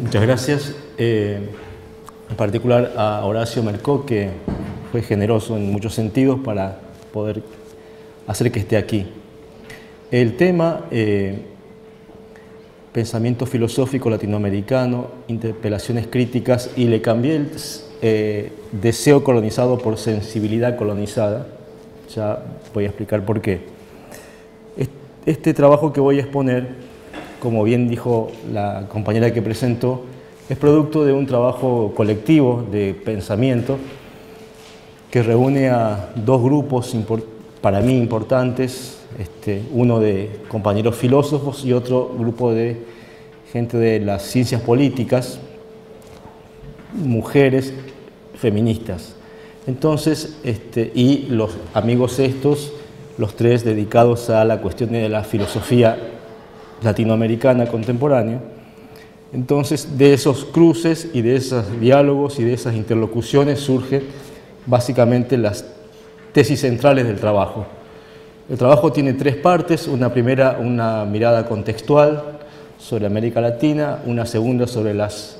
Muchas gracias, en particular a Horacio Mercó, que fue generoso en muchos sentidos para poder hacer que esté aquí. El tema, pensamiento filosófico latinoamericano, interpelaciones críticas, y le cambié el deseo colonizado por sensibilidad colonizada. Ya voy a explicar por qué. Este trabajo que voy a exponer, como bien dijo la compañera que presentó, es producto de un trabajo colectivo de pensamiento que reúne a dos grupos para mí importantes, uno de compañeros filósofos y otro grupo de gente de las ciencias políticas, mujeres feministas. Entonces, y los amigos estos, los tres dedicados a la cuestión de la filosofía latinoamericana contemporánea. Entonces, de esos cruces y de esos diálogos y de esas interlocuciones surgen básicamente las tesis centrales del trabajo. El trabajo tiene tres partes: una primera, una mirada contextual sobre América Latina; una segunda sobre las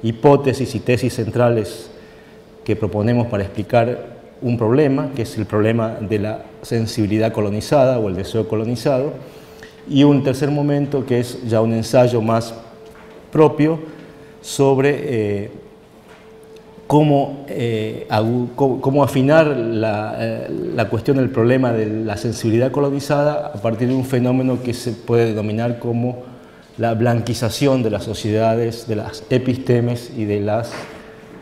hipótesis y tesis centrales que proponemos para explicar un problema, que es el problema de la sensibilidad colonizada o el deseo colonizado; y un tercer momento que es ya un ensayo más propio sobre cómo afinar la cuestión del problema de la sensibilidad colonizada a partir de un fenómeno que se puede denominar como la blanquización de las sociedades, de las epistemes y de las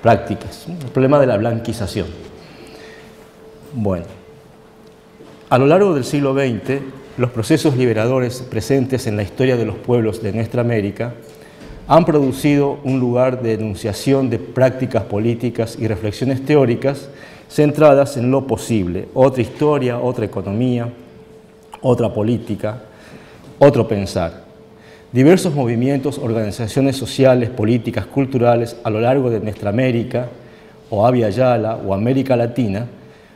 prácticas. El problema de la blanquización. Bueno, a lo largo del siglo XX, los procesos liberadores presentes en la historia de los pueblos de nuestra América han producido un lugar de enunciación de prácticas políticas y reflexiones teóricas centradas en lo posible: otra historia, otra economía, otra política, otro pensar. Diversos movimientos, organizaciones sociales, políticas, culturales a lo largo de nuestra América, o Abya Yala, o América Latina,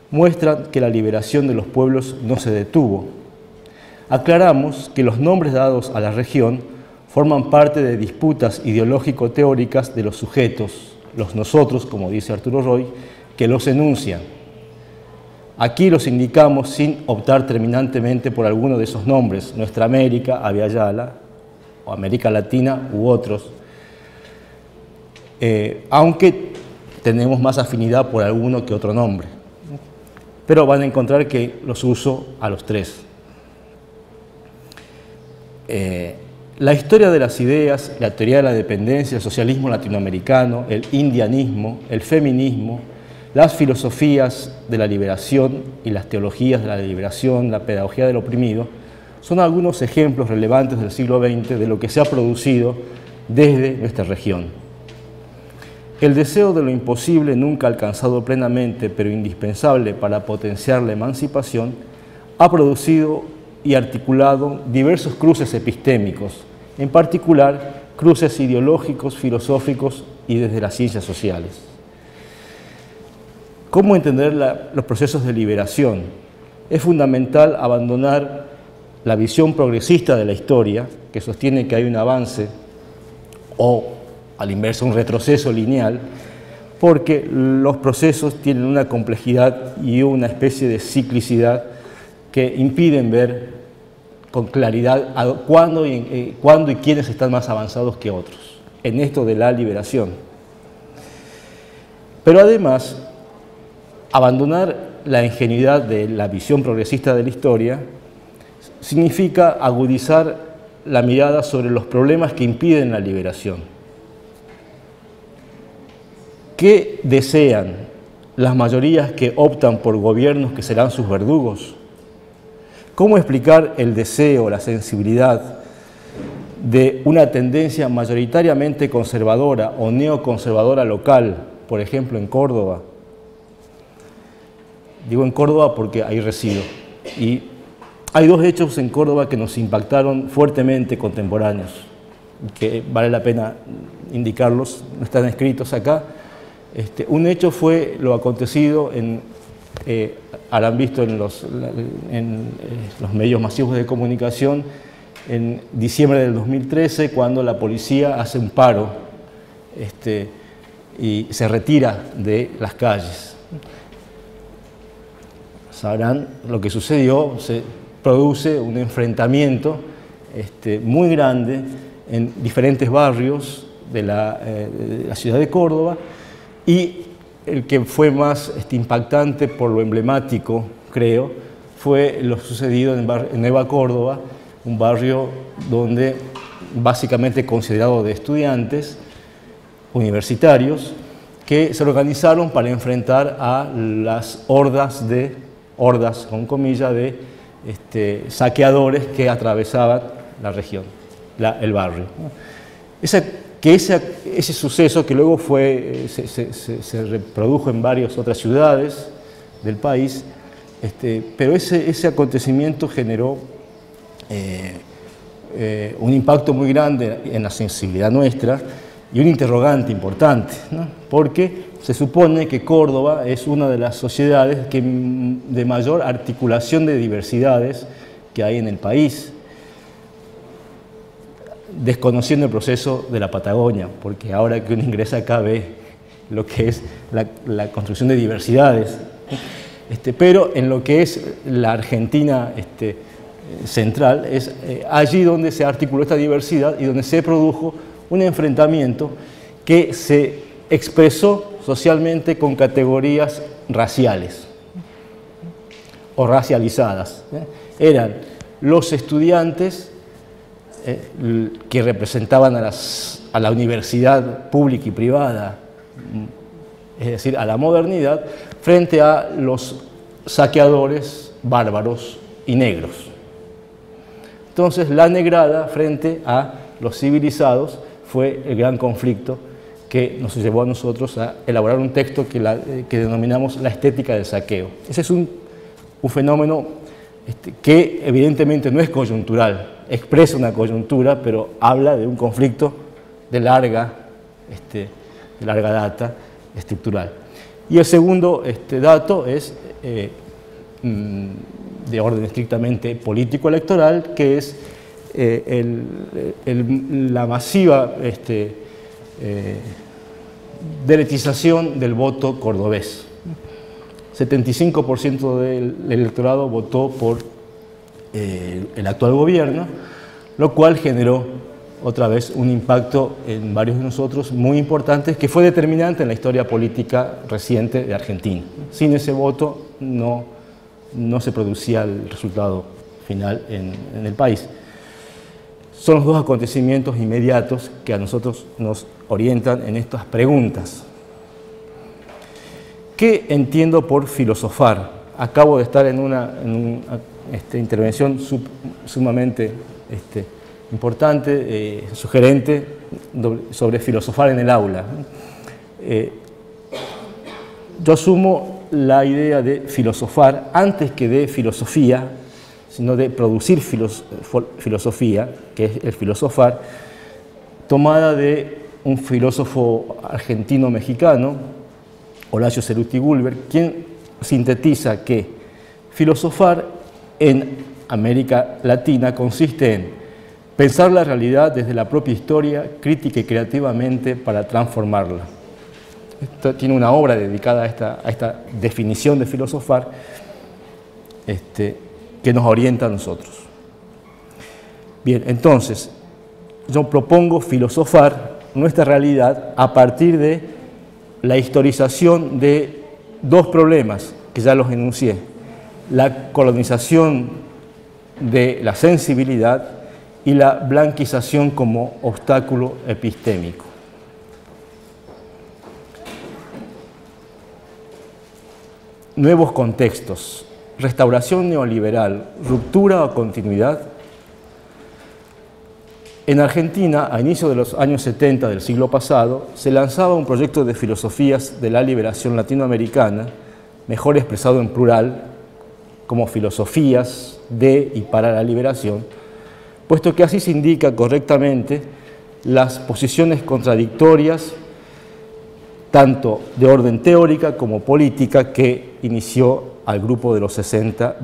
muestran que la liberación de los pueblos no se detuvo. Aclaramos que los nombres dados a la región forman parte de disputas ideológico-teóricas de los sujetos, los nosotros, como dice Arturo Roy, que los enuncian. Aquí los indicamos sin optar terminantemente por alguno de esos nombres: Nuestra América, Abya Yala, o América Latina u otros, aunque tenemos más afinidad por alguno que otro nombre. Pero van a encontrar que los uso a los tres. La historia de las ideas, la teoría de la dependencia, el socialismo latinoamericano, el indianismo, el feminismo, las filosofías de la liberación y las teologías de la liberación, la pedagogía del oprimido, son algunos ejemplos relevantes del siglo XX de lo que se ha producido desde nuestra región. El deseo de lo imposible, nunca alcanzado plenamente, pero indispensable para potenciar la emancipación, ha producido y articulado diversos cruces epistémicos, en particular cruces ideológicos, filosóficos y desde las ciencias sociales. ¿Cómo entender los procesos de liberación? Es fundamental abandonar la visión progresista de la historia, que sostiene que hay un avance o, al inverso, un retroceso lineal, porque los procesos tienen una complejidad y una especie de ciclicidad que impiden ver con claridad cuándo y quiénes están más avanzados que otros en esto de la liberación. Pero además, abandonar la ingenuidad de la visión progresista de la historia significa agudizar la mirada sobre los problemas que impiden la liberación. ¿Qué desean las mayorías que optan por gobiernos que serán sus verdugos? ¿Cómo explicar el deseo, la sensibilidad de una tendencia mayoritariamente conservadora o neoconservadora local, por ejemplo en Córdoba. Digo en Córdoba porque ahí resido. Y hay dos hechos en Córdoba que nos impactaron fuertemente contemporáneos, que vale la pena indicarlos, no están escritos acá. Un hecho fue lo acontecido habrán visto en los medios masivos de comunicación en diciembre del 2013, cuando la policía hace un paro y se retira de las calles. Sabrán lo que sucedió, se produce un enfrentamiento muy grande en diferentes barrios de la ciudad de Córdoba, y el que fue más impactante por lo emblemático, creo, fue lo sucedido en Nueva Córdoba, un barrio donde básicamente considerado de estudiantes universitarios que se organizaron para enfrentar a las hordas con comillas, de saqueadores que atravesaban la región, el barrio. Ese suceso, que luego se reprodujo en varias otras ciudades del país, pero ese acontecimiento generó un impacto muy grande en la sensibilidad nuestra y un interrogante importante, ¿no? Porque se supone que Córdoba es una de las sociedades de mayor articulación de diversidades que hay en el país, desconociendo el proceso de la Patagonia, porque ahora que uno ingresa acá ve lo que es la construcción de diversidades, pero en lo que es la Argentina central, es allí donde se articuló esta diversidad y donde se produjo un enfrentamiento que se expresó socialmente con categorías raciales o racializadas. Eran los estudiantes que representaban a la universidad pública y privada, es decir, a la modernidad, frente a los saqueadores bárbaros y negros. Entonces, la negrada frente a los civilizados fue el gran conflicto que nos llevó a nosotros a elaborar un texto que denominamos la estética del saqueo. Ese es un fenómeno que evidentemente no es coyuntural, expresa una coyuntura, pero habla de un conflicto de larga data estructural. Y el segundo dato es de orden estrictamente político-electoral, que es la masiva deletización del voto cordobés. 75% del electorado votó por el actual gobierno, lo cual generó otra vez un impacto en varios de nosotros muy importante, que fue determinante en la historia política reciente de Argentina. Sin ese voto no se producía el resultado final en el país. Son los dos acontecimientos inmediatos que a nosotros nos orientan en estas preguntas. ¿Qué entiendo por filosofar? Acabo de estar en una intervención sumamente importante, sugerente, sobre filosofar en el aula. Yo asumo la idea de filosofar antes que de filosofía, sino de producir filosofía, que es el filosofar, tomada de un filósofo argentino-mexicano, Horacio Ceruti Gulber, quien sintetiza que filosofar en América Latina consiste en pensar la realidad desde la propia historia, crítica y creativamente para transformarla. Esto tiene una obra dedicada a esta definición de filosofar que nos orienta a nosotros. Bien, entonces, yo propongo filosofar nuestra realidad a partir de la historización de dos problemas que ya los enuncié: la colonización de la sensibilidad y la blanquización como obstáculo epistémico. Nuevos contextos: restauración neoliberal, ruptura o continuidad. En Argentina, a inicios de los años 70 del siglo pasado, se lanzaba un proyecto de filosofías de la liberación latinoamericana, mejor expresado en plural, como filosofías de y para la liberación, puesto que así se indica correctamente las posiciones contradictorias, tanto de orden teórica como política, que inició al grupo de los 70.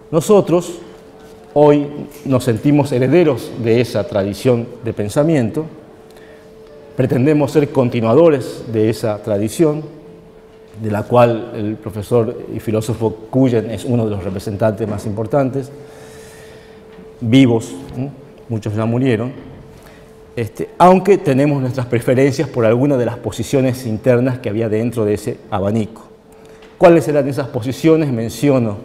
Nosotros hoy nos sentimos herederos de esa tradición de pensamiento, pretendemos ser continuadores de esa tradición, de la cual el profesor y filósofo Kuyen es uno de los representantes más importantes, vivos, muchos ya murieron, aunque tenemos nuestras preferencias por algunas de las posiciones internas que había dentro de ese abanico. ¿Cuáles eran esas posiciones? Menciono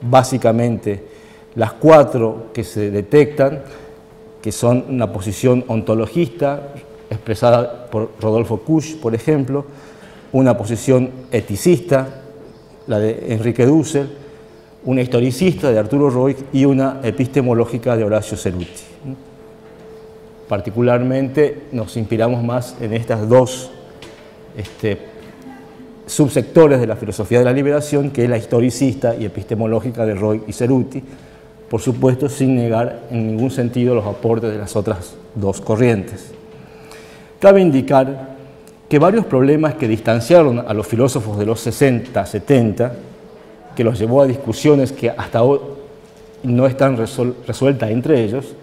básicamente las 4 que se detectan, que son una posición ontologista, expresada por Rodolfo Kusch, por ejemplo, una posición eticista, la de Enrique Dussel, una historicista de Arturo Roig y una epistemológica de Horacio Ceruti. Particularmente nos inspiramos más en estas 2 subsectores de la filosofía de la liberación, que es la historicista y epistemológica de Roig y Ceruti, por supuesto sin negar en ningún sentido los aportes de las otras 2 corrientes. Cabe indicar que varios problemas que distanciaron a los filósofos de los 60, 70, que los llevó a discusiones que hasta hoy no están resueltas entre ellos,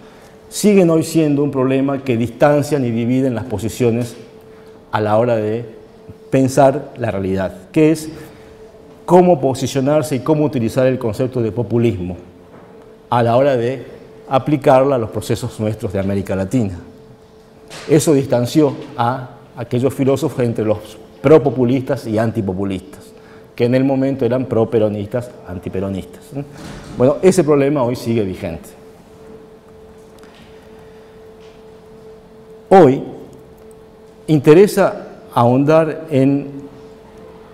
siguen hoy siendo un problema que distancian y dividen las posiciones a la hora de pensar la realidad, que es cómo posicionarse y cómo utilizar el concepto de populismo a la hora de aplicarla a los procesos nuestros de América Latina. Eso distanció a aquellos filósofos entre los propopulistas y antipopulistas, que en el momento eran properonistas, antiperonistas. Bueno, ese problema hoy sigue vigente. Hoy interesa ahondar en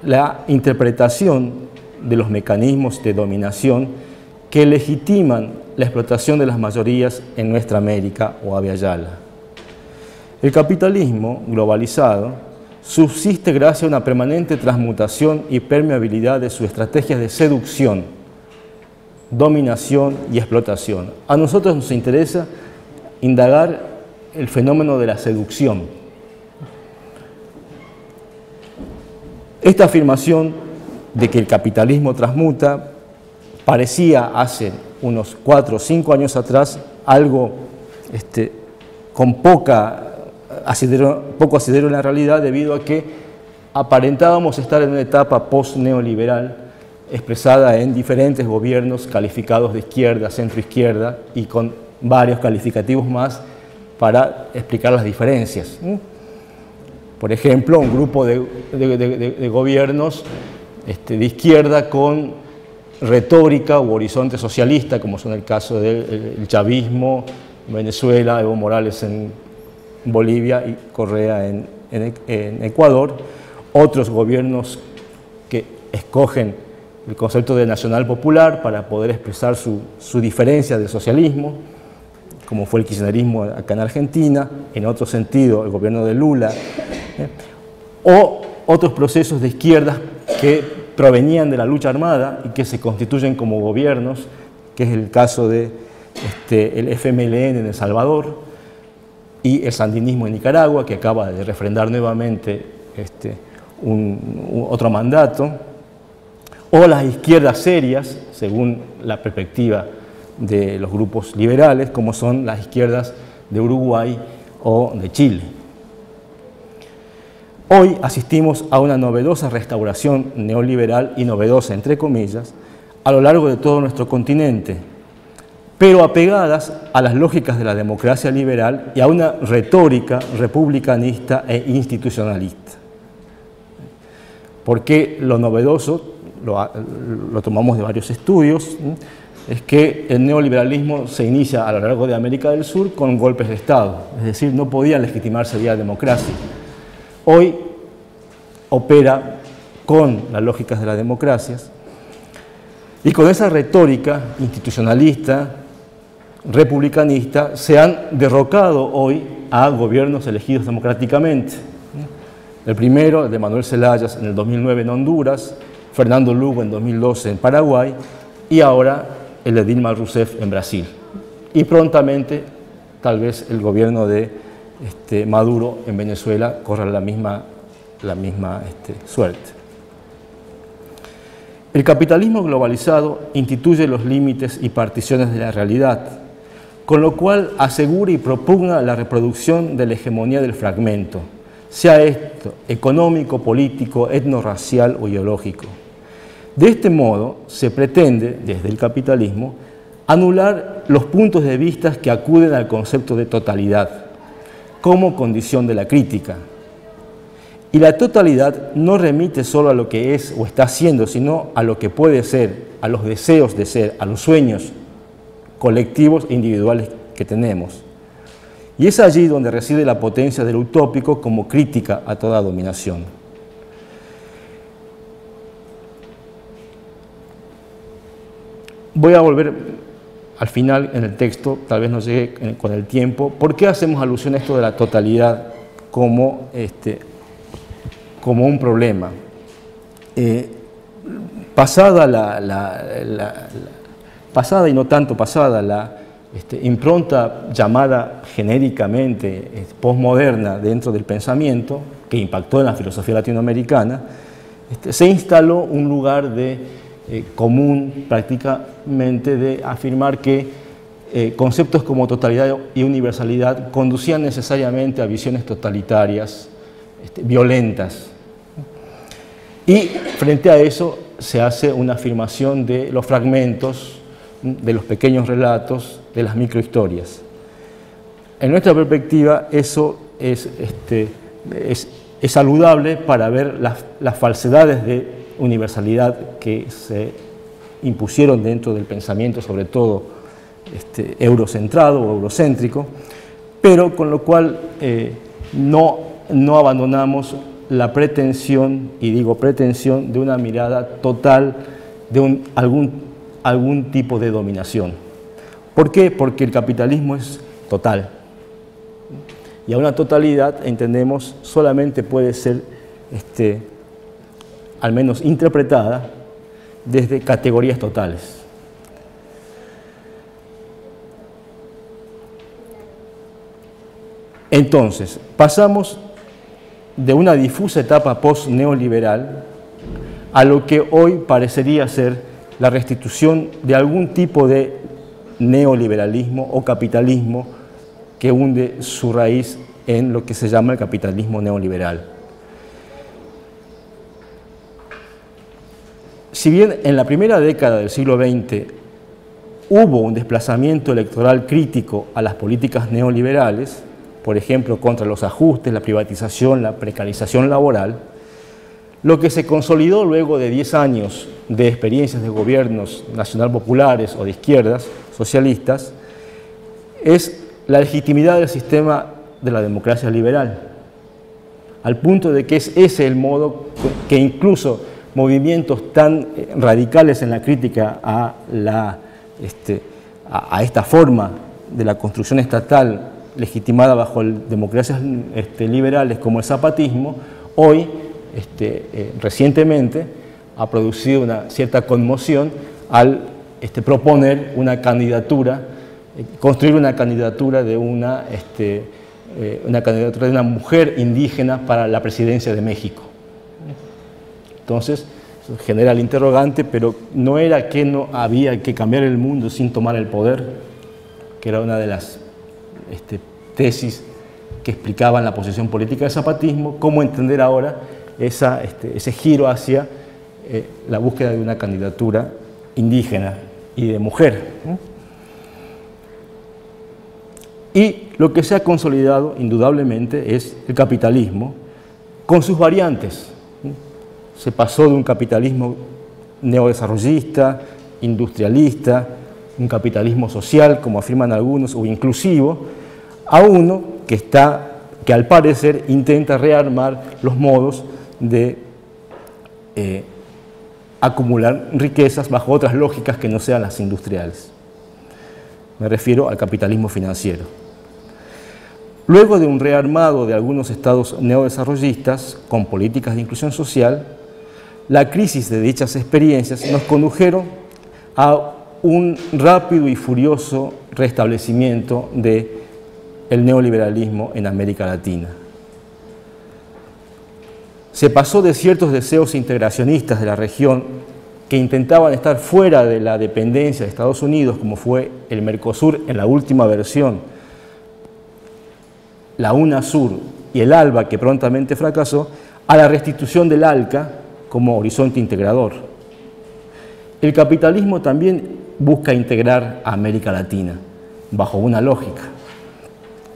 la interpretación de los mecanismos de dominación que legitiman la explotación de las mayorías en nuestra América o Abya Yala. El capitalismo globalizado subsiste gracias a una permanente transmutación y permeabilidad de sus estrategias de seducción, dominación y explotación. A nosotros nos interesa indagar el fenómeno de la seducción. Esta afirmación de que el capitalismo transmuta parecía hace unos 4 o 5 años atrás algo con poco asidero en la realidad, debido a que aparentábamos estar en una etapa post-neoliberal expresada en diferentes gobiernos calificados de izquierda, centro-izquierda y con varios calificativos más para explicar las diferencias. Por ejemplo, un grupo de gobiernos de izquierda con retórica u horizonte socialista, como son el caso del chavismo en Venezuela, Evo Morales en Bolivia y Correa en Ecuador, otros gobiernos que escogen el concepto de nacional popular para poder expresar su diferencia del socialismo, como fue el kirchnerismo acá en Argentina, en otro sentido el gobierno de Lula, o otros procesos de izquierdas que provenían de la lucha armada y que se constituyen como gobiernos, que es el caso de el FMLN en El Salvador y el sandinismo en Nicaragua, que acaba de refrendar nuevamente otro mandato, o las izquierdas serias, según la perspectiva de los grupos liberales, como son las izquierdas de Uruguay o de Chile. Hoy asistimos a una novedosa restauración neoliberal, y novedosa entre comillas, a lo largo de todo nuestro continente, pero apegadas a las lógicas de la democracia liberal y a una retórica republicanista e institucionalista. Porque lo novedoso, lo tomamos de varios estudios, es que el neoliberalismo se inicia a lo largo de América del Sur con golpes de Estado, es decir, no podía legitimarse vía democracia. Hoy opera con las lógicas de las democracias y con esa retórica institucionalista, republicanista se han derrocado hoy a gobiernos elegidos democráticamente. El primero, el de Manuel Zelaya en el 2009 en Honduras, Fernando Lugo en 2012 en Paraguay y ahora el de Dilma Rousseff en Brasil. Y prontamente, tal vez el gobierno de Maduro en Venezuela corra la misma suerte. El capitalismo globalizado instituye los límites y particiones de la realidad, con lo cual asegura y propugna la reproducción de la hegemonía del fragmento, sea esto económico, político, etnorracial o ideológico. De este modo, se pretende, desde el capitalismo, anular los puntos de vista que acuden al concepto de totalidad, como condición de la crítica. Y la totalidad no remite solo a lo que es o está siendo, sino a lo que puede ser, a los deseos de ser, a los sueños colectivos e individuales que tenemos. Y es allí donde reside la potencia del utópico como crítica a toda dominación. Voy a volver al final en el texto, tal vez no llegue con el tiempo. ¿Por qué hacemos alusión a esto de la totalidad como un problema? Pasada y no tanto pasada la impronta llamada genéricamente posmoderna dentro del pensamiento, que impactó en la filosofía latinoamericana, se instaló un lugar común prácticamente de afirmar que conceptos como totalidad y universalidad conducían necesariamente a visiones totalitarias, violentas. Y frente a eso se hace una afirmación de los fragmentos, de los pequeños relatos, de las microhistorias. En nuestra perspectiva, eso es saludable para ver las falsedades de universalidad que se impusieron dentro del pensamiento, sobre todo eurocentrado o eurocéntrico, pero con lo cual no abandonamos la pretensión, y digo pretensión, de una mirada total de algún tipo de dominación. ¿Por qué? Porque el capitalismo es total. Y a una totalidad, entendemos, solamente puede ser, al menos interpretada, desde categorías totales. Entonces, pasamos de una difusa etapa post-neoliberal a lo que hoy parecería ser la restitución de algún tipo de neoliberalismo o capitalismo que hunde su raíz en lo que se llama el capitalismo neoliberal. Si bien en la primera década del siglo XX hubo un desplazamiento electoral crítico a las políticas neoliberales, por ejemplo, contra los ajustes, la privatización, la precarización laboral, lo que se consolidó luego de 10 años de experiencias de gobiernos nacional-populares o de izquierdas, socialistas, es la legitimidad del sistema de la democracia liberal, al punto de que es ese el modo que incluso movimientos tan radicales en la crítica a esta forma de la construcción estatal legitimada bajo democracias liberales como el zapatismo, hoy, recientemente, ha producido una cierta conmoción al proponer una candidatura, construir una candidatura de una mujer indígena para la presidencia de México. Entonces, eso genera el interrogante, pero no era que no había que cambiar el mundo sin tomar el poder, que era una de las tesis que explicaban la posición política del zapatismo. ¿Cómo entender ahora ese giro hacia la búsqueda de una candidatura indígena y de mujer? Y lo que se ha consolidado indudablemente es el capitalismo con sus variantes. Se pasó de un capitalismo neodesarrollista, industrialista, un capitalismo social, como afirman algunos, o inclusivo, a uno que al parecer intenta rearmar los modos de acumular riquezas bajo otras lógicas que no sean las industriales. Me refiero al capitalismo financiero. Luego de un rearmado de algunos estados neodesarrollistas con políticas de inclusión social, la crisis de dichas experiencias nos condujeron a un rápido y furioso restablecimiento del neoliberalismo en América Latina. Se pasó de ciertos deseos integracionistas de la región que intentaban estar fuera de la dependencia de Estados Unidos, como fue el Mercosur en la última versión, la UNASUR y el ALBA, que prontamente fracasó, a la restitución del ALCA como horizonte integrador. El capitalismo también busca integrar a América Latina, bajo una lógica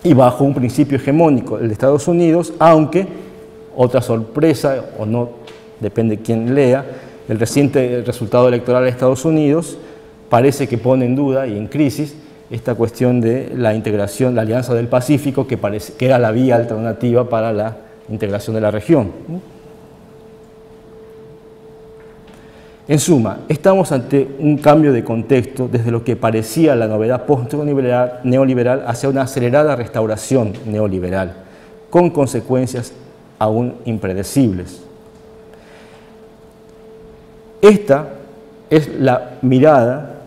y bajo un principio hegemónico, el de Estados Unidos, aunque, otra sorpresa, o no, depende de quién lea, el reciente resultado electoral de Estados Unidos parece que pone en duda y en crisis esta cuestión de la integración, la Alianza del Pacífico, que era la vía alternativa para la integración de la región. En suma, estamos ante un cambio de contexto desde lo que parecía la novedad post-neoliberal hacia una acelerada restauración neoliberal, con consecuencias aún impredecibles. Esta es la mirada,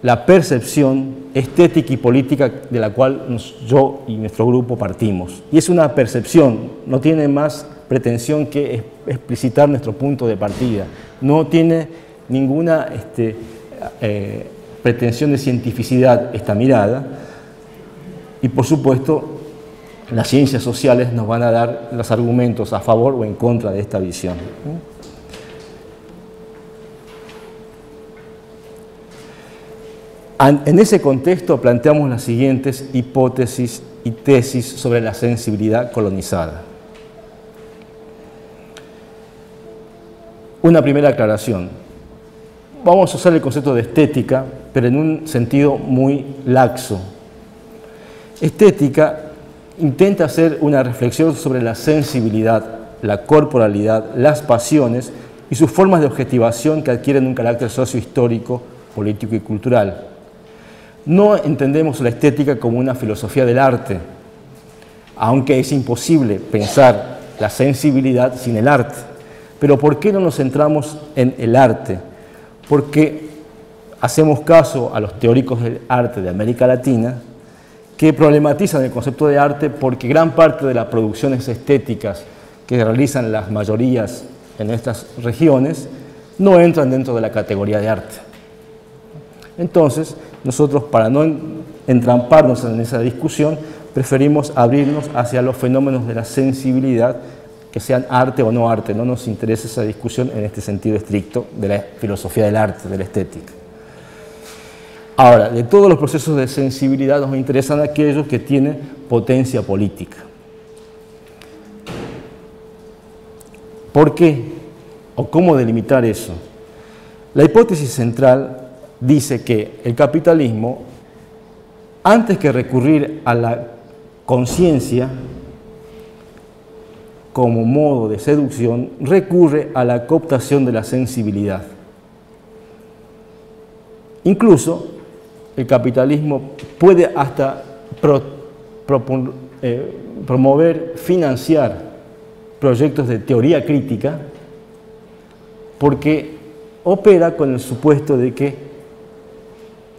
la percepción estética y política de la cual yo y nuestro grupo partimos. Y es una percepción, no tiene más pretensión que explicitar nuestro punto de partida. No tiene ninguna pretensión de cientificidad esta mirada. Y por supuesto, las ciencias sociales nos van a dar los argumentos a favor o en contra de esta visión. En ese contexto planteamos las siguientes hipótesis y tesis sobre la sensibilidad colonizada. Una primera aclaración. Vamos a usar el concepto de estética, pero en un sentido muy laxo. Estética intenta hacer una reflexión sobre la sensibilidad, la corporalidad, las pasiones y sus formas de objetivación que adquieren un carácter sociohistórico, político y cultural. No entendemos la estética como una filosofía del arte, aunque es imposible pensar la sensibilidad sin el arte. Pero ¿por qué no nos centramos en el arte? Porque hacemos caso a los teóricos del arte de América Latina, que problematizan el concepto de arte porque gran parte de las producciones estéticas que realizan las mayorías en estas regiones no entran dentro de la categoría de arte. Entonces, nosotros, para no entramparnos en esa discusión, preferimos abrirnos hacia los fenómenos de la sensibilidad, que sean arte o no arte. No nos interesa esa discusión en este sentido estricto de la filosofía del arte, de la estética. Ahora, de todos los procesos de sensibilidad nos interesan aquellos que tienen potencia política. ¿Por qué? ¿O cómo delimitar eso? La hipótesis central dice que el capitalismo, antes que recurrir a la conciencia como modo de seducción, recurre a la cooptación de la sensibilidad. Incluso el capitalismo puede hasta promover, financiar proyectos de teoría crítica, porque opera con el supuesto de que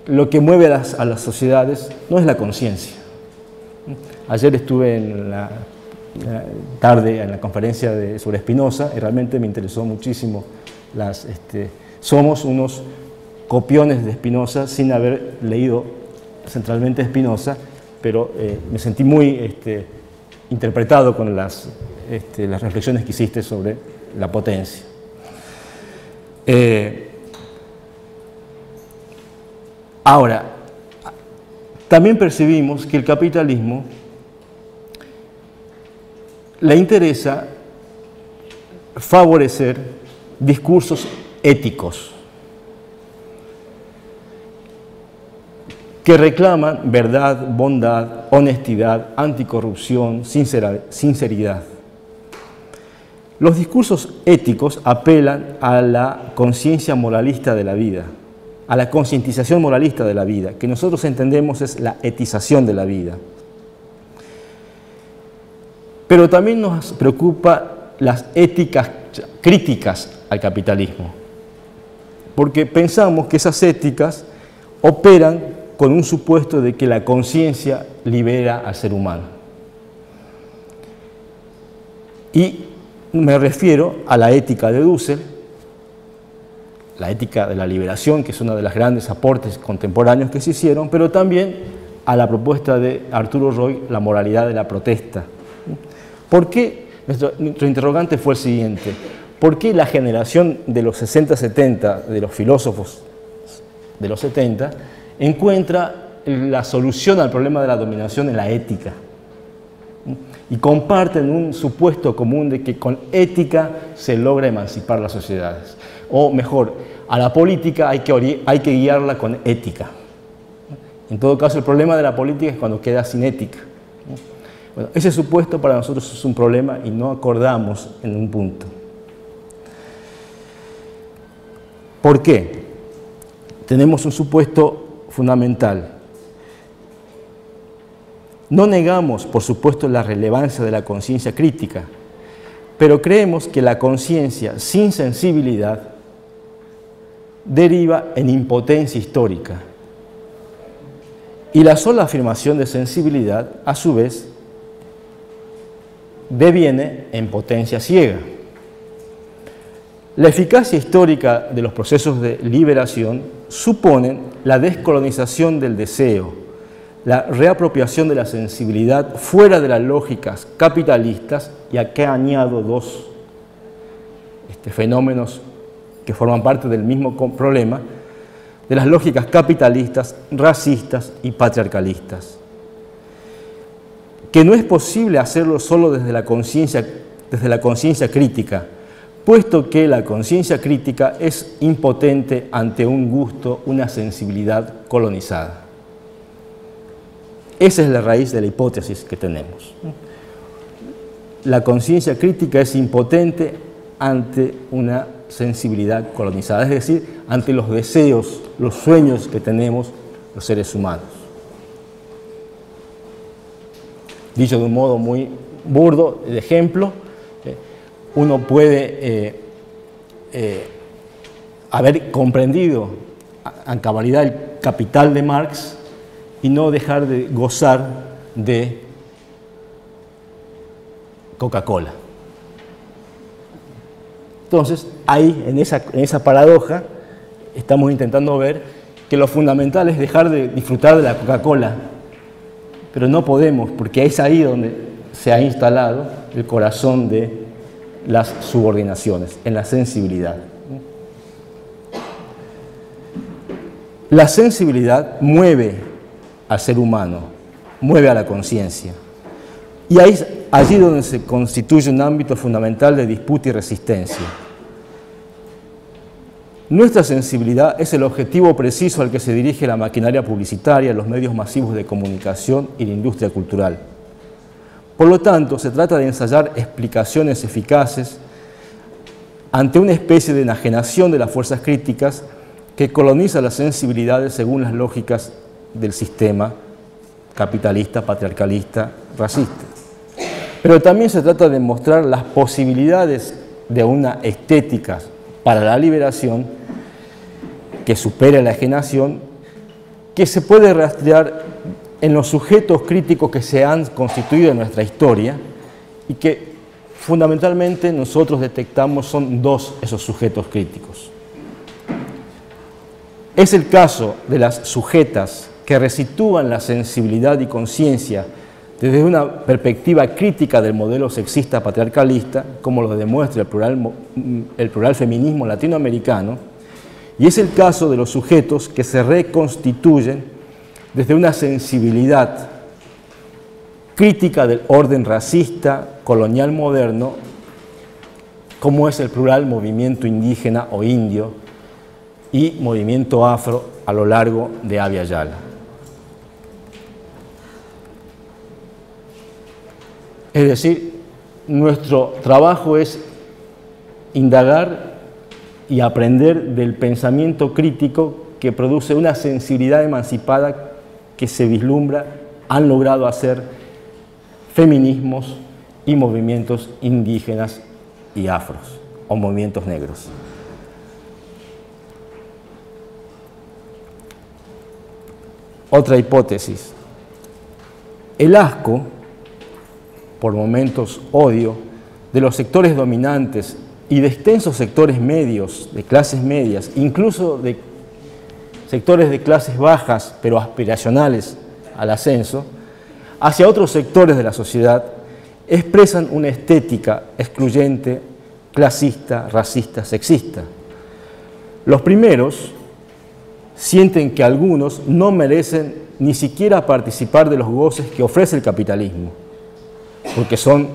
lo que mueve a las sociedades no es la conciencia. Ayer estuve en la tarde en la conferencia sobre Spinoza y realmente me interesó muchísimo. Somos unos copiones de Spinoza sin haber leído centralmente Spinoza, pero me sentí muy interpretado con las reflexiones que hiciste sobre la potencia. Ahora, también percibimos que el capitalismo le interesa favorecer discursos éticos que reclaman verdad, bondad, honestidad, anticorrupción, sinceridad. Los discursos éticos apelan a la conciencia moralista de la vida, a la concientización moralista de la vida, que nosotros entendemos es la etización de la vida. Pero también nos preocupa las éticas críticas al capitalismo, porque pensamos que esas éticas operan con un supuesto de que la conciencia libera al ser humano. Y me refiero a la ética de Dussel, la ética de la liberación, que es uno de los grandes aportes contemporáneos que se hicieron, pero también a la propuesta de Arturo Roy, la moralidad de la protesta. ¿Por qué? Nuestro interrogante fue el siguiente: ¿por qué la generación de los 60-70, de los filósofos de los 70, encuentra la solución al problema de la dominación en la ética? Y comparten un supuesto común de que con ética se logra emancipar las sociedades. O mejor, a la política hay que guiarla con ética. En todo caso, el problema de la política es cuando queda sin ética. Bueno, ese supuesto para nosotros es un problema y no acordamos en un punto. ¿Por qué? Tenemos un supuesto fundamental. No negamos, por supuesto, la relevancia de la conciencia crítica, pero creemos que la conciencia sin sensibilidad deriva en impotencia histórica. Y la sola afirmación de sensibilidad, a su vez, deviene en potencia ciega. La eficacia histórica de los procesos de liberación suponen la descolonización del deseo, la reapropiación de la sensibilidad fuera de las lógicas capitalistas, y aquí añado dos fenómenos que forman parte del mismo problema, de las lógicas capitalistas, racistas y patriarcalistas. Que no es posible hacerlo solo desde la conciencia crítica, puesto que la conciencia crítica es impotente ante un gusto, una sensibilidad colonizada. Esa es la raíz de la hipótesis que tenemos. La conciencia crítica es impotente ante una sensibilidad colonizada, es decir, ante los deseos, los sueños que tenemos los seres humanos. Dicho de un modo muy burdo, de ejemplo, uno puede haber comprendido a cabalidad el Capital de Marx y no dejar de gozar de Coca-Cola. Entonces, ahí, en esa paradoja, estamos intentando ver que lo fundamental es dejar de disfrutar de la Coca-Cola, pero no podemos, porque es ahí donde se ha instalado el corazón de las subordinaciones, en la sensibilidad. La sensibilidad mueve al ser humano, mueve a la conciencia. Y ahí es allí donde se constituye un ámbito fundamental de disputa y resistencia. Nuestra sensibilidad es el objetivo preciso al que se dirige la maquinaria publicitaria, los medios masivos de comunicación y la industria cultural. Por lo tanto, se trata de ensayar explicaciones eficaces ante una especie de enajenación de las fuerzas críticas que coloniza las sensibilidades según las lógicas del sistema capitalista, patriarcalista, racista. Pero también se trata de mostrar las posibilidades de una estética para la liberación que supere la enajenación, que se puede rastrear en los sujetos críticos que se han constituido en nuestra historia y que fundamentalmente nosotros detectamos son dos esos sujetos críticos. Es el caso de las sujetas que resitúan la sensibilidad y conciencia desde una perspectiva crítica del modelo sexista patriarcalista, como lo demuestra el plural feminismo latinoamericano, y es el caso de los sujetos que se reconstituyen desde una sensibilidad crítica del orden racista, colonial moderno, como es el plural movimiento indígena o indio y movimiento afro a lo largo de Abya Yala. Es decir, nuestro trabajo es indagar y aprender del pensamiento crítico que produce una sensibilidad emancipada que se vislumbra, han logrado hacer feminismos y movimientos indígenas y afros, o movimientos negros. Otra hipótesis. El asco, por momentos odio, de los sectores dominantes y de extensos sectores medios, de clases medias, incluso de sectores de clases bajas, pero aspiracionales al ascenso, hacia otros sectores de la sociedad, expresan una estética excluyente, clasista, racista, sexista. Los primeros sienten que algunos no merecen ni siquiera participar de los goces que ofrece el capitalismo, porque son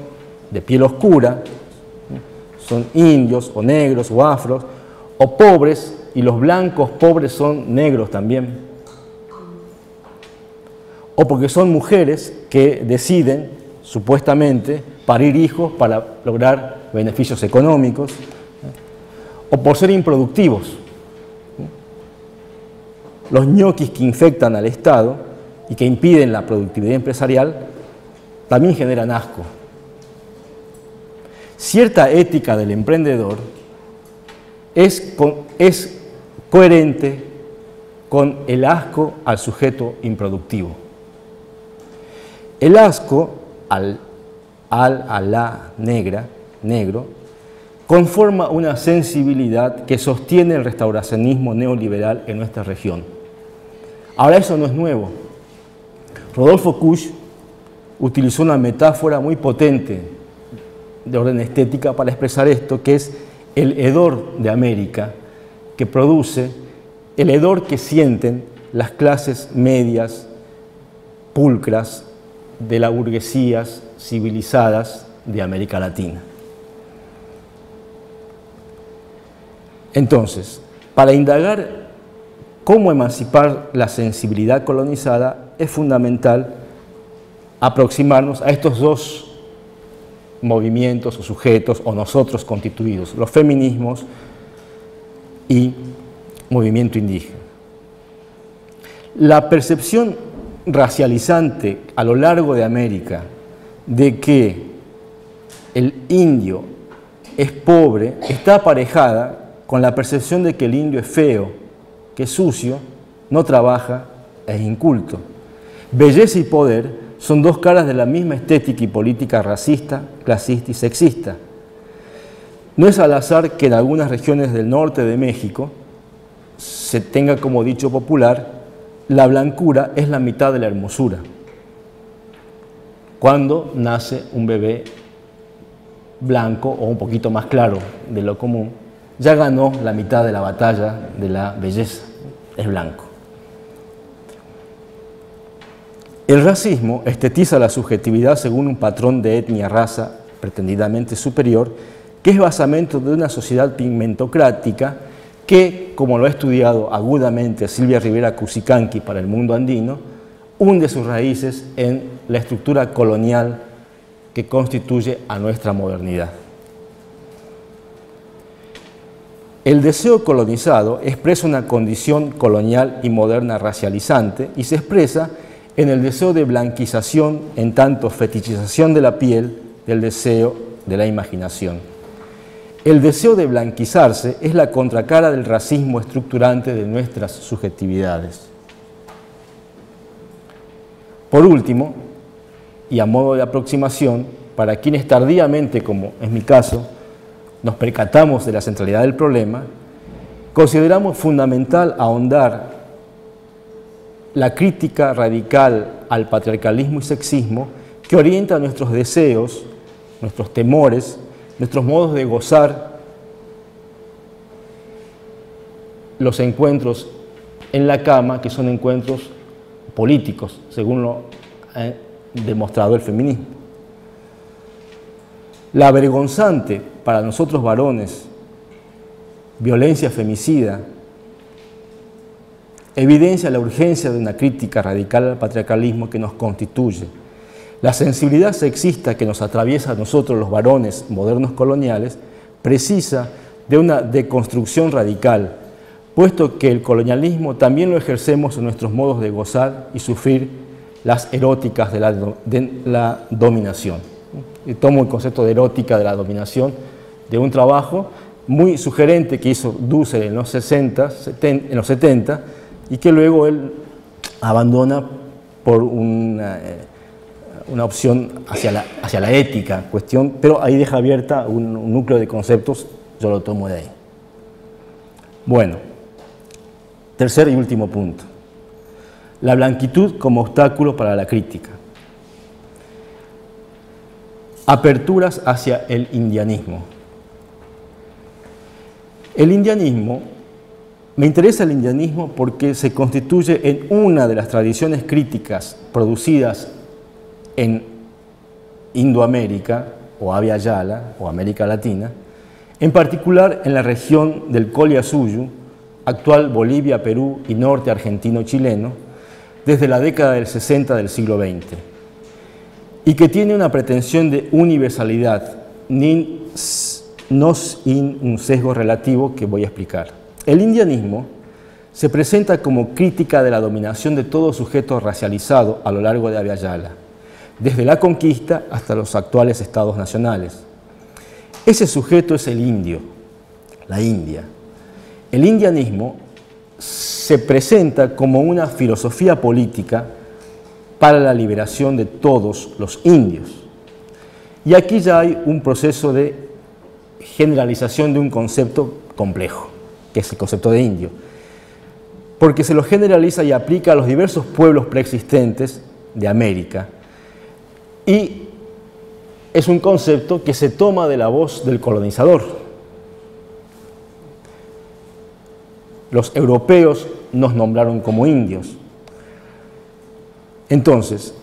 de piel oscura, son indios o negros o afros, o pobres, y los blancos pobres son negros también, o porque son mujeres que deciden, supuestamente, parir hijos para lograr beneficios económicos, o por ser improductivos. Los ñoquis que infectan al Estado y que impiden la productividad empresarial también generan asco. Cierta ética del emprendedor es coherente con el asco al sujeto improductivo. El asco a la negro, conforma una sensibilidad que sostiene el restauracionismo neoliberal en nuestra región. Ahora, eso no es nuevo. Rodolfo Kusch utilizó una metáfora muy potente de orden estética para expresar esto, que es el hedor de América, que produce el hedor que sienten las clases medias, pulcras, de las burguesías civilizadas de América Latina. Entonces, para indagar cómo emancipar la sensibilidad colonizada, es fundamental aproximarnos a estos dos movimientos o sujetos o nosotros constituidos, los feminismos y movimiento indígena. La percepción racializante a lo largo de América de que el indio es pobre está aparejada con la percepción de que el indio es feo, que es sucio, no trabaja, es inculto. Belleza y poder son dos caras de la misma estética y política racista, clasista y sexista. No es al azar que en algunas regiones del norte de México se tenga como dicho popular, la blancura es la mitad de la hermosura. Cuando nace un bebé blanco o un poquito más claro de lo común, ya ganó la mitad de la batalla de la belleza, es blanco. El racismo estetiza la subjetividad según un patrón de etnia-raza pretendidamente superior, que es basamento de una sociedad pigmentocrática que, como lo ha estudiado agudamente Silvia Rivera Cusicanqui para El Mundo Andino, hunde sus raíces en la estructura colonial que constituye a nuestra modernidad. El deseo colonizado expresa una condición colonial y moderna racializante y se expresa en el deseo de blanquización, en tanto fetichización de la piel, del deseo de la imaginación. El deseo de blanquizarse es la contracara del racismo estructurante de nuestras subjetividades. Por último, y a modo de aproximación, para quienes tardíamente, como es mi caso, nos percatamos de la centralidad del problema, consideramos fundamental ahondar la crítica radical al patriarcalismo y sexismo que orienta nuestros deseos, nuestros temores, nuestros modos de gozar los encuentros en la cama, que son encuentros políticos, según lo ha demostrado el feminismo. La avergonzante para nosotros varones violencia femicida evidencia la urgencia de una crítica radical al patriarcalismo que nos constituye. La sensibilidad sexista que nos atraviesa a nosotros los varones modernos coloniales precisa de una deconstrucción radical puesto que el colonialismo también lo ejercemos en nuestros modos de gozar y sufrir las eróticas de la dominación. Y tomo el concepto de erótica de la dominación de un trabajo muy sugerente que hizo Dussel en los 70 y que luego él abandona por una opción hacia la ética, pero ahí deja abierta un núcleo de conceptos, yo lo tomo de ahí. Bueno, tercer y último punto. La blanquitud como obstáculo para la crítica. Aperturas hacia el indianismo. El indianismo, me interesa el indianismo porque se constituye en una de las tradiciones críticas producidas en Indoamérica, o Abya Yala, o América Latina, en particular en la región del Collasuyu, actual Bolivia, Perú y norte argentino-chileno, desde la década del 60 del siglo XX, y que tiene una pretensión de universalidad, no sin un sesgo relativo que voy a explicar. El indianismo se presenta como crítica de la dominación de todo sujeto racializado a lo largo de Abya Yala, desde la conquista hasta los actuales estados nacionales. Ese sujeto es el indio, la India. El indianismo se presenta como una filosofía política para la liberación de todos los indios. Y aquí ya hay un proceso de generalización de un concepto complejo, que es el concepto de indio, porque se lo generaliza y aplica a los diversos pueblos preexistentes de América, y es un concepto que se toma de la voz del colonizador. Los europeos nos nombraron como indios. Entonces,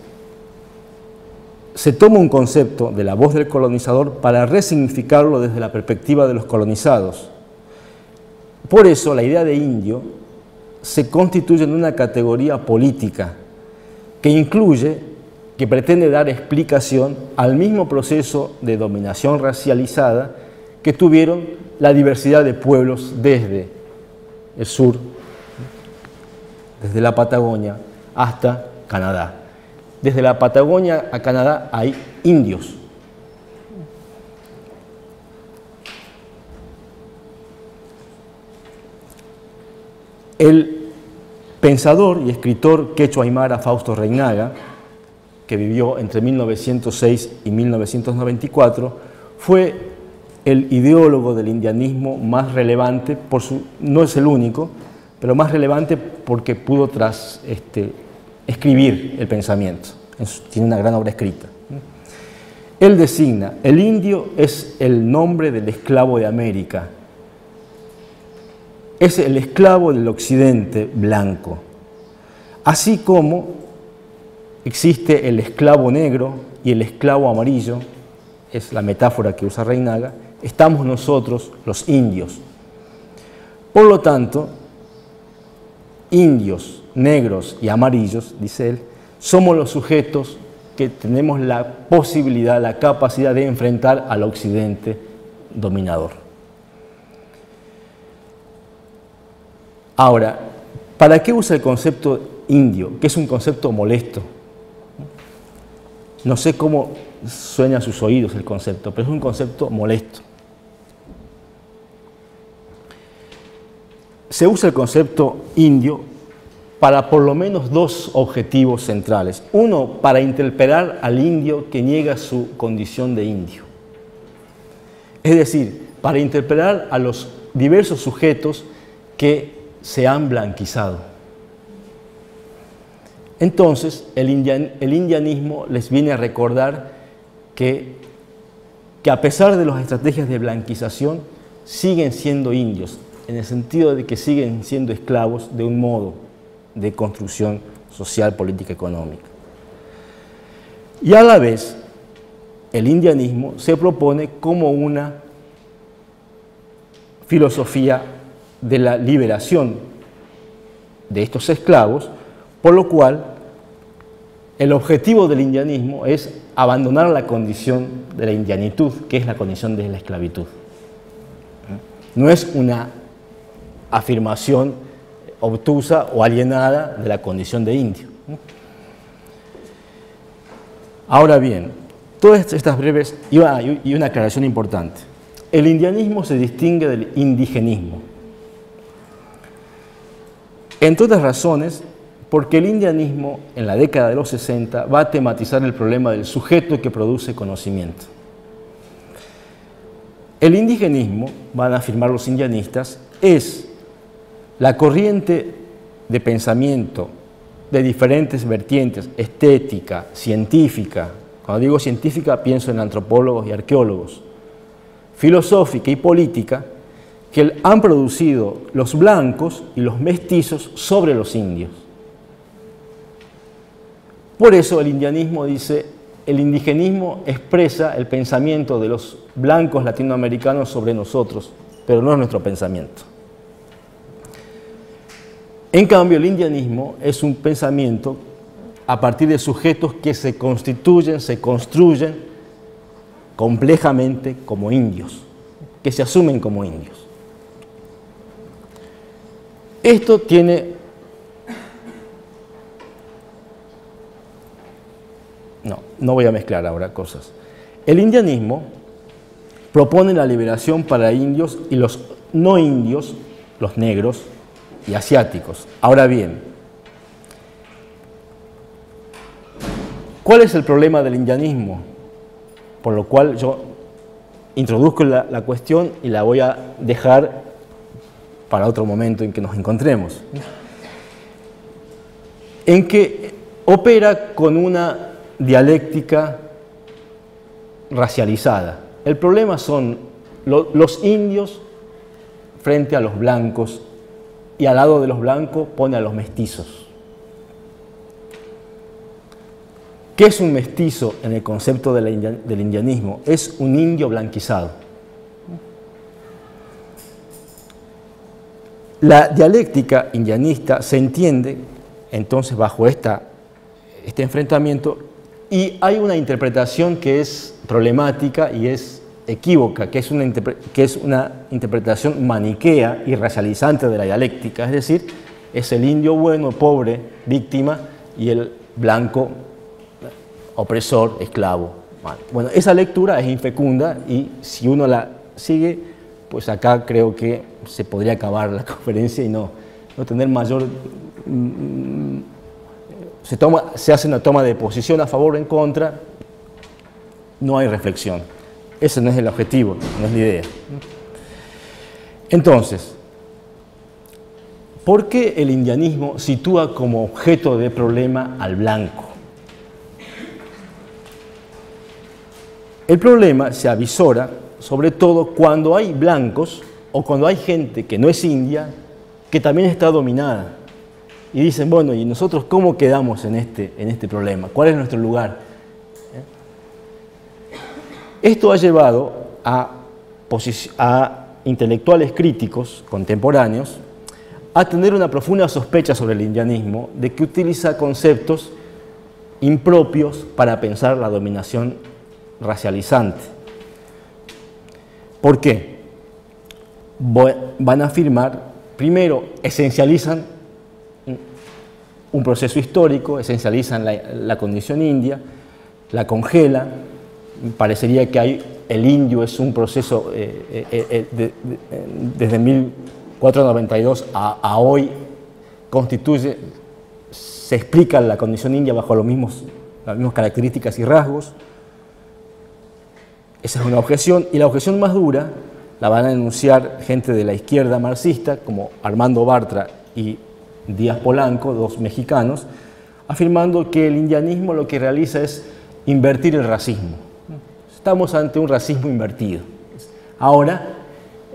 se toma un concepto de la voz del colonizador para resignificarlo desde la perspectiva de los colonizados. Por eso, la idea de indio se constituye en una categoría política que pretende dar explicación al mismo proceso de dominación racializada que tuvieron la diversidad de pueblos desde el sur, desde la Patagonia hasta Canadá. Desde la Patagonia a Canadá hay indios. El pensador y escritor quechua aymara Fausto Reynaga, que vivió entre 1906 y 1994, fue el ideólogo del indianismo más relevante, no es el único, pero más relevante porque pudo escribir el pensamiento. Tiene una gran obra escrita. Él designa, el indio es el nombre del esclavo de América, es el esclavo del occidente blanco, así como existe el esclavo negro y el esclavo amarillo, es la metáfora que usa Reynaga, estamos nosotros los indios. Por lo tanto, indios, negros y amarillos, dice él, somos los sujetos que tenemos la posibilidad, la capacidad de enfrentar al occidente dominador. Ahora, ¿para qué usa el concepto indio? Que es un concepto molesto. No sé cómo suena a sus oídos el concepto, pero es un concepto molesto. Se usa el concepto indio para por lo menos dos objetivos centrales. Uno, para interpelar al indio que niega su condición de indio. Es decir, para interpelar a los diversos sujetos que se han blanquizado. Entonces, el indianismo les viene a recordar que a pesar de las estrategias de blanquización, siguen siendo indios, en el sentido de que siguen siendo esclavos de un modo de construcción social, política, económica. Y a la vez, el indianismo se propone como una filosofía de la liberación de estos esclavos, por lo cual el objetivo del indianismo es abandonar la condición de la indianitud, que es la condición de la esclavitud. No es una afirmación obtusa o alienada de la condición de indio. Ahora bien, todas estas breves, y una aclaración importante. El indianismo se distingue del indigenismo. Entre otras razones, porque el indianismo en la década de los 60 va a tematizar el problema del sujeto que produce conocimiento. El indigenismo, van a afirmar los indianistas, es la corriente de pensamiento de diferentes vertientes, estética, científica. Cuando digo científica pienso en antropólogos y arqueólogos, filosófica y política, que han producido los blancos y los mestizos sobre los indios. Por eso el indianismo dice, el indigenismo expresa el pensamiento de los blancos latinoamericanos sobre nosotros, pero no es nuestro pensamiento. En cambio, el indianismo es un pensamiento a partir de sujetos que se constituyen, se construyen complejamente como indios, que se asumen como indios. Esto tiene... No voy a mezclar ahora cosas. El indianismo propone la liberación para indios y los no indios, los negros y asiáticos. Ahora bien, ¿cuál es el problema del indianismo? Por lo cual yo introduzco la cuestión y la voy a dejar para otro momento en que nos encontremos. En que opera con una dialéctica racializada. El problema son los indios frente a los blancos, y al lado de los blancos pone a los mestizos. ¿Qué es un mestizo en el concepto del indianismo? Es un indio blanquizado. La dialéctica indianista se entiende entonces bajo este enfrentamiento, y hay una interpretación que es problemática y es equívoca, que es una interpretación maniquea y racializante de la dialéctica, es decir, es el indio bueno, pobre, víctima, y el blanco, opresor, esclavo. Bueno, esa lectura es infecunda, y si uno la sigue, pues acá creo que se podría acabar la conferencia y no tener mayor... Se hace una toma de posición a favor o en contra, no hay reflexión. Ese no es el objetivo, no es la idea. Entonces, ¿por qué el indianismo sitúa como objeto de problema al blanco? El problema se avisora sobre todo cuando hay blancos o cuando hay gente que no es india, que también está dominada. Y dicen, bueno, ¿y nosotros cómo quedamos en este problema? ¿Cuál es nuestro lugar? Esto ha llevado a intelectuales críticos contemporáneos a tener una profunda sospecha sobre el indianismo de que utiliza conceptos impropios para pensar la dominación racializante. ¿Por qué? Van a afirmar, primero, esencializan un proceso histórico, esencializan la condición india, la congelan. Parecería que el indio es un proceso desde 1492 a hoy constituye, se explica la condición india bajo las mismas características y rasgos. Esa es una objeción, y la objeción más dura la van a enunciar gente de la izquierda marxista como Armando Bartra y Díaz Polanco, dos mexicanos, afirmando que el indianismo lo que realiza es invertir el racismo. Estamos ante un racismo invertido. Ahora,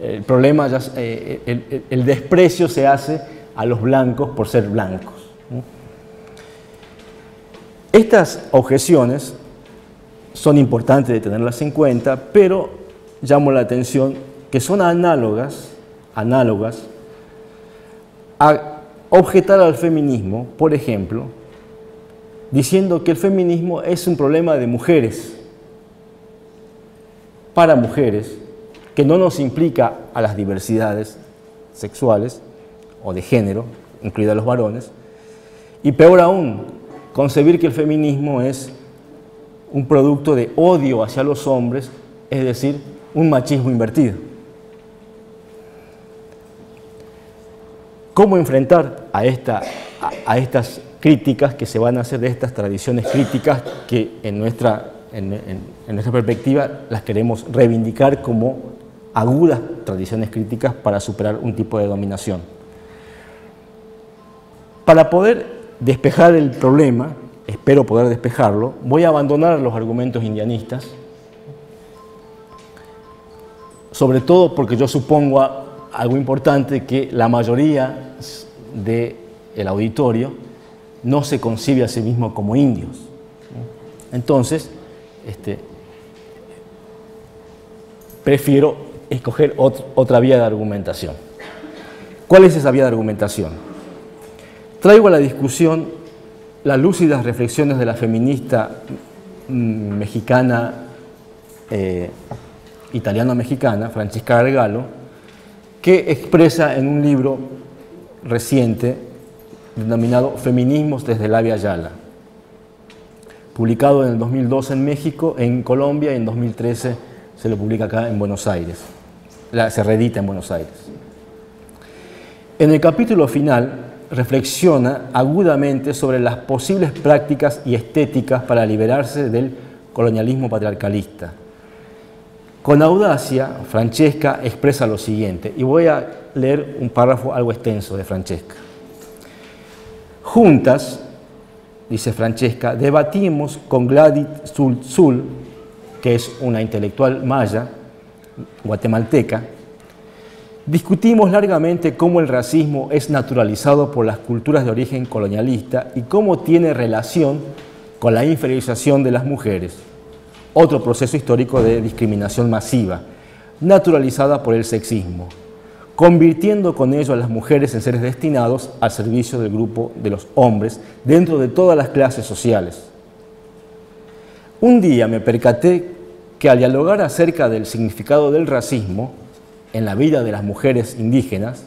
el problema, el desprecio se hace a los blancos por ser blancos. Estas objeciones son importantes de tenerlas en cuenta, pero llamo la atención que son análogas a objetar al feminismo, por ejemplo, diciendo que el feminismo es un problema de mujeres, para mujeres, que no nos implica a las diversidades sexuales, o de género, incluidos los varones, y peor aún, concebir que el feminismo es un producto de odio hacia los hombres, es decir, un machismo invertido. ¿Cómo enfrentar a estas críticas que se van a hacer de estas tradiciones críticas que en nuestra perspectiva las queremos reivindicar como agudas tradiciones críticas para superar un tipo de dominación? Para poder despejar el problema, espero poder despejarlo, voy a abandonar los argumentos indianistas, sobre todo porque yo supongo algo importante, que la mayoría del auditorio no se concibe a sí mismo como indios. Entonces, prefiero escoger otra vía de argumentación. ¿Cuál es esa vía de argumentación? Traigo a la discusión las lúcidas reflexiones de la feminista mexicana, italiano-mexicana, Francesca Gargalo, que expresa en un libro reciente denominado Feminismos desde la Via Yala, publicado en el 2002 en México, en Colombia, y en 2013 se lo publica acá en Buenos Aires, se reedita en Buenos Aires. En el capítulo final reflexiona agudamente sobre las posibles prácticas y estéticas para liberarse del colonialismo patriarcalista. Con audacia, Francesca expresa lo siguiente, y voy a leer un párrafo algo extenso de Francesca. Juntas, dice Francesca, debatimos con Gladys Sul, que es una intelectual maya, guatemalteca, discutimos largamente cómo el racismo es naturalizado por las culturas de origen colonialista y cómo tiene relación con la inferiorización de las mujeres, otro proceso histórico de discriminación masiva, naturalizada por el sexismo, convirtiendo con ello a las mujeres en seres destinados al servicio del grupo de los hombres dentro de todas las clases sociales. Un día me percaté que al dialogar acerca del significado del racismo en la vida de las mujeres indígenas,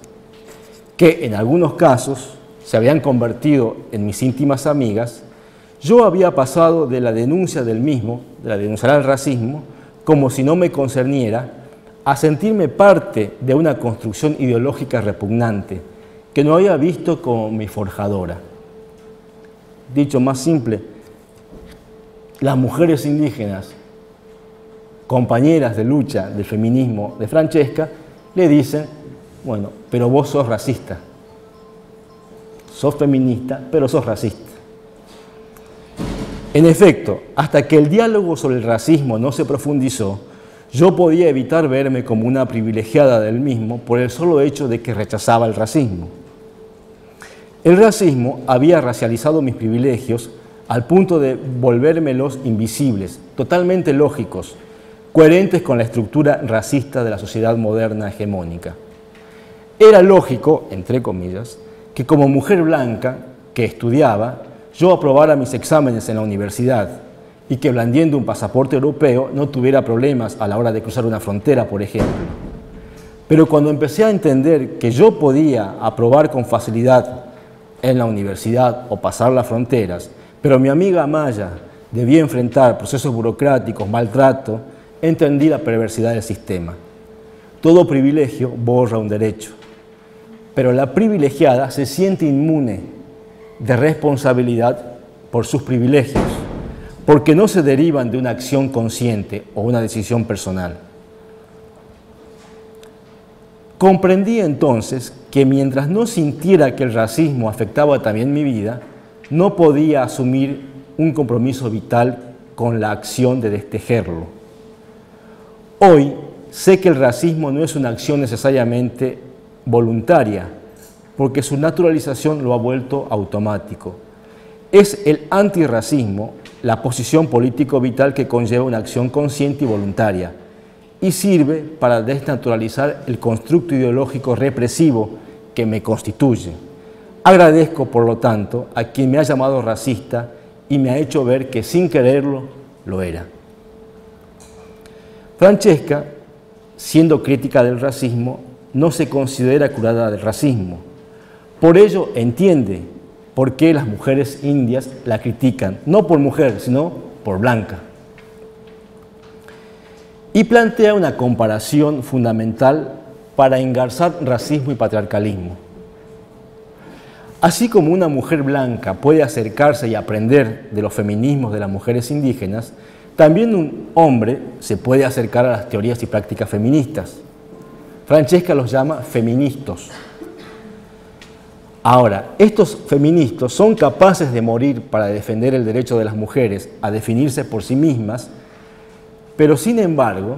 que en algunos casos se habían convertido en mis íntimas amigas, yo había pasado de la denuncia del mismo, de la denunciar al racismo, como si no me concerniera, a sentirme parte de una construcción ideológica repugnante, que no había visto como mi forjadora. Dicho más simple, las mujeres indígenas, compañeras de lucha del feminismo de Francesca, le dicen, bueno, pero vos sos racista, sos feminista, pero sos racista. En efecto, hasta que el diálogo sobre el racismo no se profundizó, yo podía evitar verme como una privilegiada del mismo por el solo hecho de que rechazaba el racismo. El racismo había racializado mis privilegios al punto de volvérmelos invisibles, totalmente lógicos, coherentes con la estructura racista de la sociedad moderna hegemónica. Era lógico, entre comillas, que como mujer blanca que estudiaba, yo aprobara mis exámenes en la universidad y que blandiendo un pasaporte europeo no tuviera problemas a la hora de cruzar una frontera, por ejemplo. Pero cuando empecé a entender que yo podía aprobar con facilidad en la universidad o pasar las fronteras, pero mi amiga maya debía enfrentar procesos burocráticos, maltrato, entendí la perversidad del sistema. Todo privilegio borra un derecho, pero la privilegiada se siente inmune de responsabilidad por sus privilegios, porque no se derivan de una acción consciente o una decisión personal. Comprendí entonces que mientras no sintiera que el racismo afectaba también mi vida, no podía asumir un compromiso vital con la acción de destejerlo. Hoy sé que el racismo no es una acción necesariamente voluntaria, porque su naturalización lo ha vuelto automático. Es el antirracismo la posición político vital que conlleva una acción consciente y voluntaria y sirve para desnaturalizar el constructo ideológico represivo que me constituye. Agradezco, por lo tanto, a quien me ha llamado racista y me ha hecho ver que sin quererlo lo era. Francesca, siendo crítica del racismo, no se considera curada del racismo. Por ello entiende por qué las mujeres indias la critican, no por mujer, sino por blanca. Y plantea una comparación fundamental para engarzar racismo y patriarcalismo. Así como una mujer blanca puede acercarse y aprender de los feminismos de las mujeres indígenas, también un hombre se puede acercar a las teorías y prácticas feministas. Francesca los llama feministas. Ahora, estos feministas son capaces de morir para defender el derecho de las mujeres a definirse por sí mismas, pero sin embargo,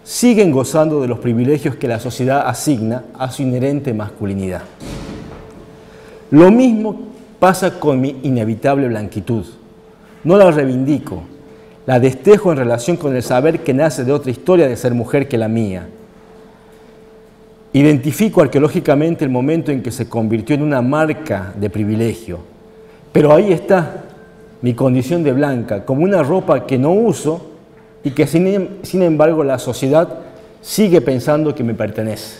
siguen gozando de los privilegios que la sociedad asigna a su inherente masculinidad. Lo mismo pasa con mi inevitable blanquitud. No la reivindico, la destejo en relación con el saber que nace de otra historia de ser mujer que la mía. Identifico arqueológicamente el momento en que se convirtió en una marca de privilegio, pero ahí está mi condición de blanca, como una ropa que no uso y que sin embargo la sociedad sigue pensando que me pertenece.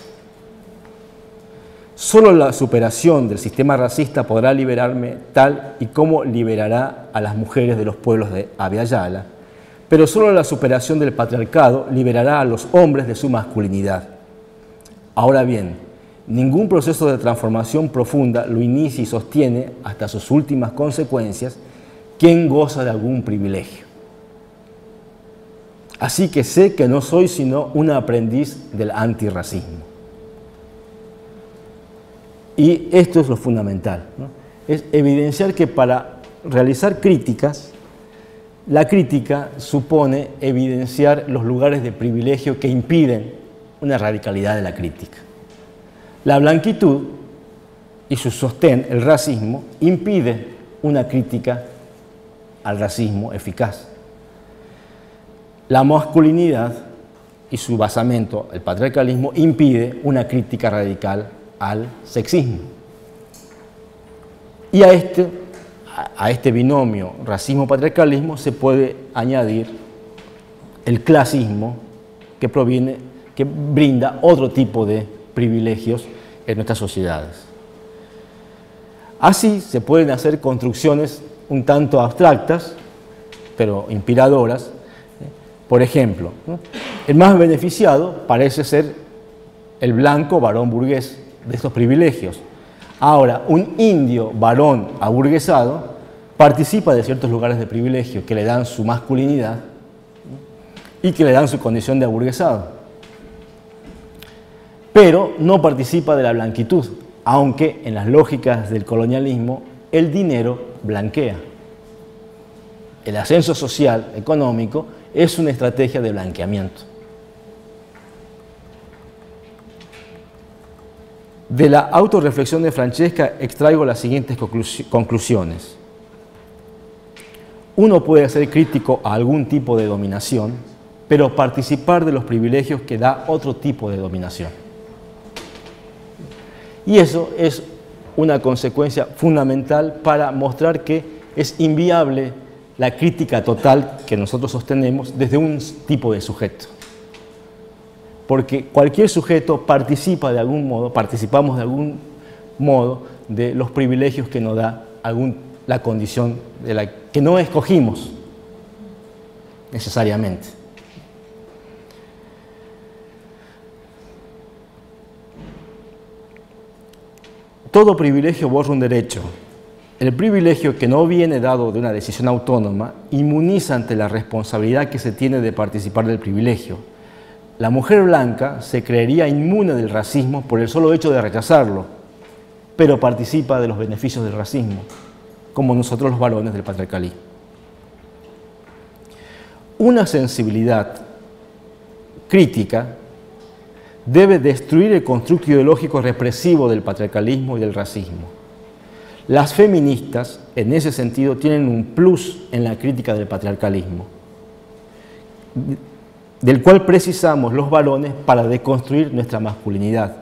Solo la superación del sistema racista podrá liberarme tal y como liberará a las mujeres de los pueblos de Abya Yala, pero solo la superación del patriarcado liberará a los hombres de su masculinidad. Ahora bien, ningún proceso de transformación profunda lo inicia y sostiene hasta sus últimas consecuencias quien goza de algún privilegio. Así que sé que no soy sino un aprendiz del antirracismo. Y esto es lo fundamental, ¿no? Es evidenciar que para realizar críticas, la crítica supone evidenciar los lugares de privilegio que impiden una radicalidad de la crítica. La blanquitud y su sostén, el racismo, impide una crítica al racismo eficaz. La masculinidad y su basamento, el patriarcalismo, impide una crítica radical al sexismo. Y a este binomio racismo-patriarcalismo se puede añadir el clasismo que brinda otro tipo de privilegios en nuestras sociedades. Así se pueden hacer construcciones un tanto abstractas, pero inspiradoras. Por ejemplo, ¿no? El más beneficiado parece ser el blanco varón burgués de estos privilegios. Ahora, un indio varón aburguesado participa de ciertos lugares de privilegio que le dan su masculinidad, ¿no? Y que le dan su condición de aburguesado. Pero no participa de la blanquitud, aunque en las lógicas del colonialismo el dinero blanquea. El ascenso social, económico, es una estrategia de blanqueamiento. De la autorreflexión de Francesca extraigo las siguientes conclusiones. Uno puede ser crítico a algún tipo de dominación, pero participar de los privilegios que da otro tipo de dominación. Y eso es una consecuencia fundamental para mostrar que es inviable la crítica total que nosotros sostenemos desde un tipo de sujeto. Porque cualquier sujeto participa de algún modo, participamos de algún modo de los privilegios que nos da la condición de la que no escogimos necesariamente. Todo privilegio borra un derecho. El privilegio que no viene dado de una decisión autónoma inmuniza ante la responsabilidad que se tiene de participar del privilegio. La mujer blanca se creería inmune del racismo por el solo hecho de rechazarlo, pero participa de los beneficios del racismo, como nosotros los varones del patriarcalismo. Una sensibilidad crítica debe destruir el constructo ideológico represivo del patriarcalismo y del racismo. Las feministas, en ese sentido, tienen un plus en la crítica del patriarcalismo, del cual precisamos los varones para deconstruir nuestra masculinidad.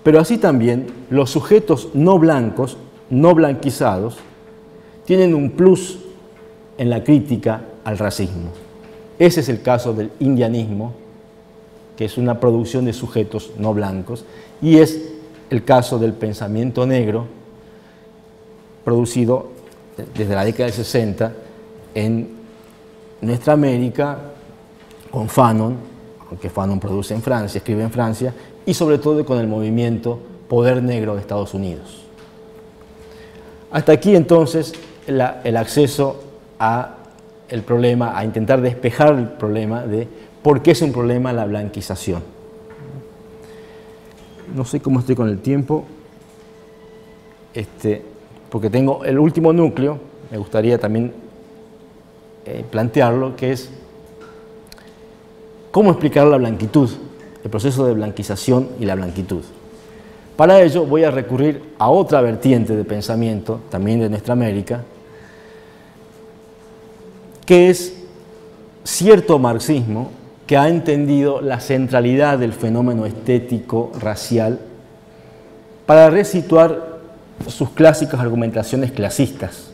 Pero así también los sujetos no blancos, no blanquizados, tienen un plus en la crítica al racismo. Ese es el caso del indianismo, que es una producción de sujetos no blancos, y es el caso del pensamiento negro producido desde la década del 60 en nuestra América con Fanon, aunque Fanon produce en Francia, escribe en Francia, y sobre todo con el movimiento Poder Negro de Estados Unidos. Hasta aquí entonces el acceso a el problema, a intentar despejar el problema de por qué es un problema la blanquización. No sé cómo estoy con el tiempo, porque tengo el último núcleo, me gustaría también plantearlo, que es cómo explicar la blanquitud, el proceso de blanquización y la blanquitud. Para ello voy a recurrir a otra vertiente de pensamiento, también de nuestra América, que es cierto marxismo que ha entendido la centralidad del fenómeno estético racial para resituar sus clásicas argumentaciones clasistas.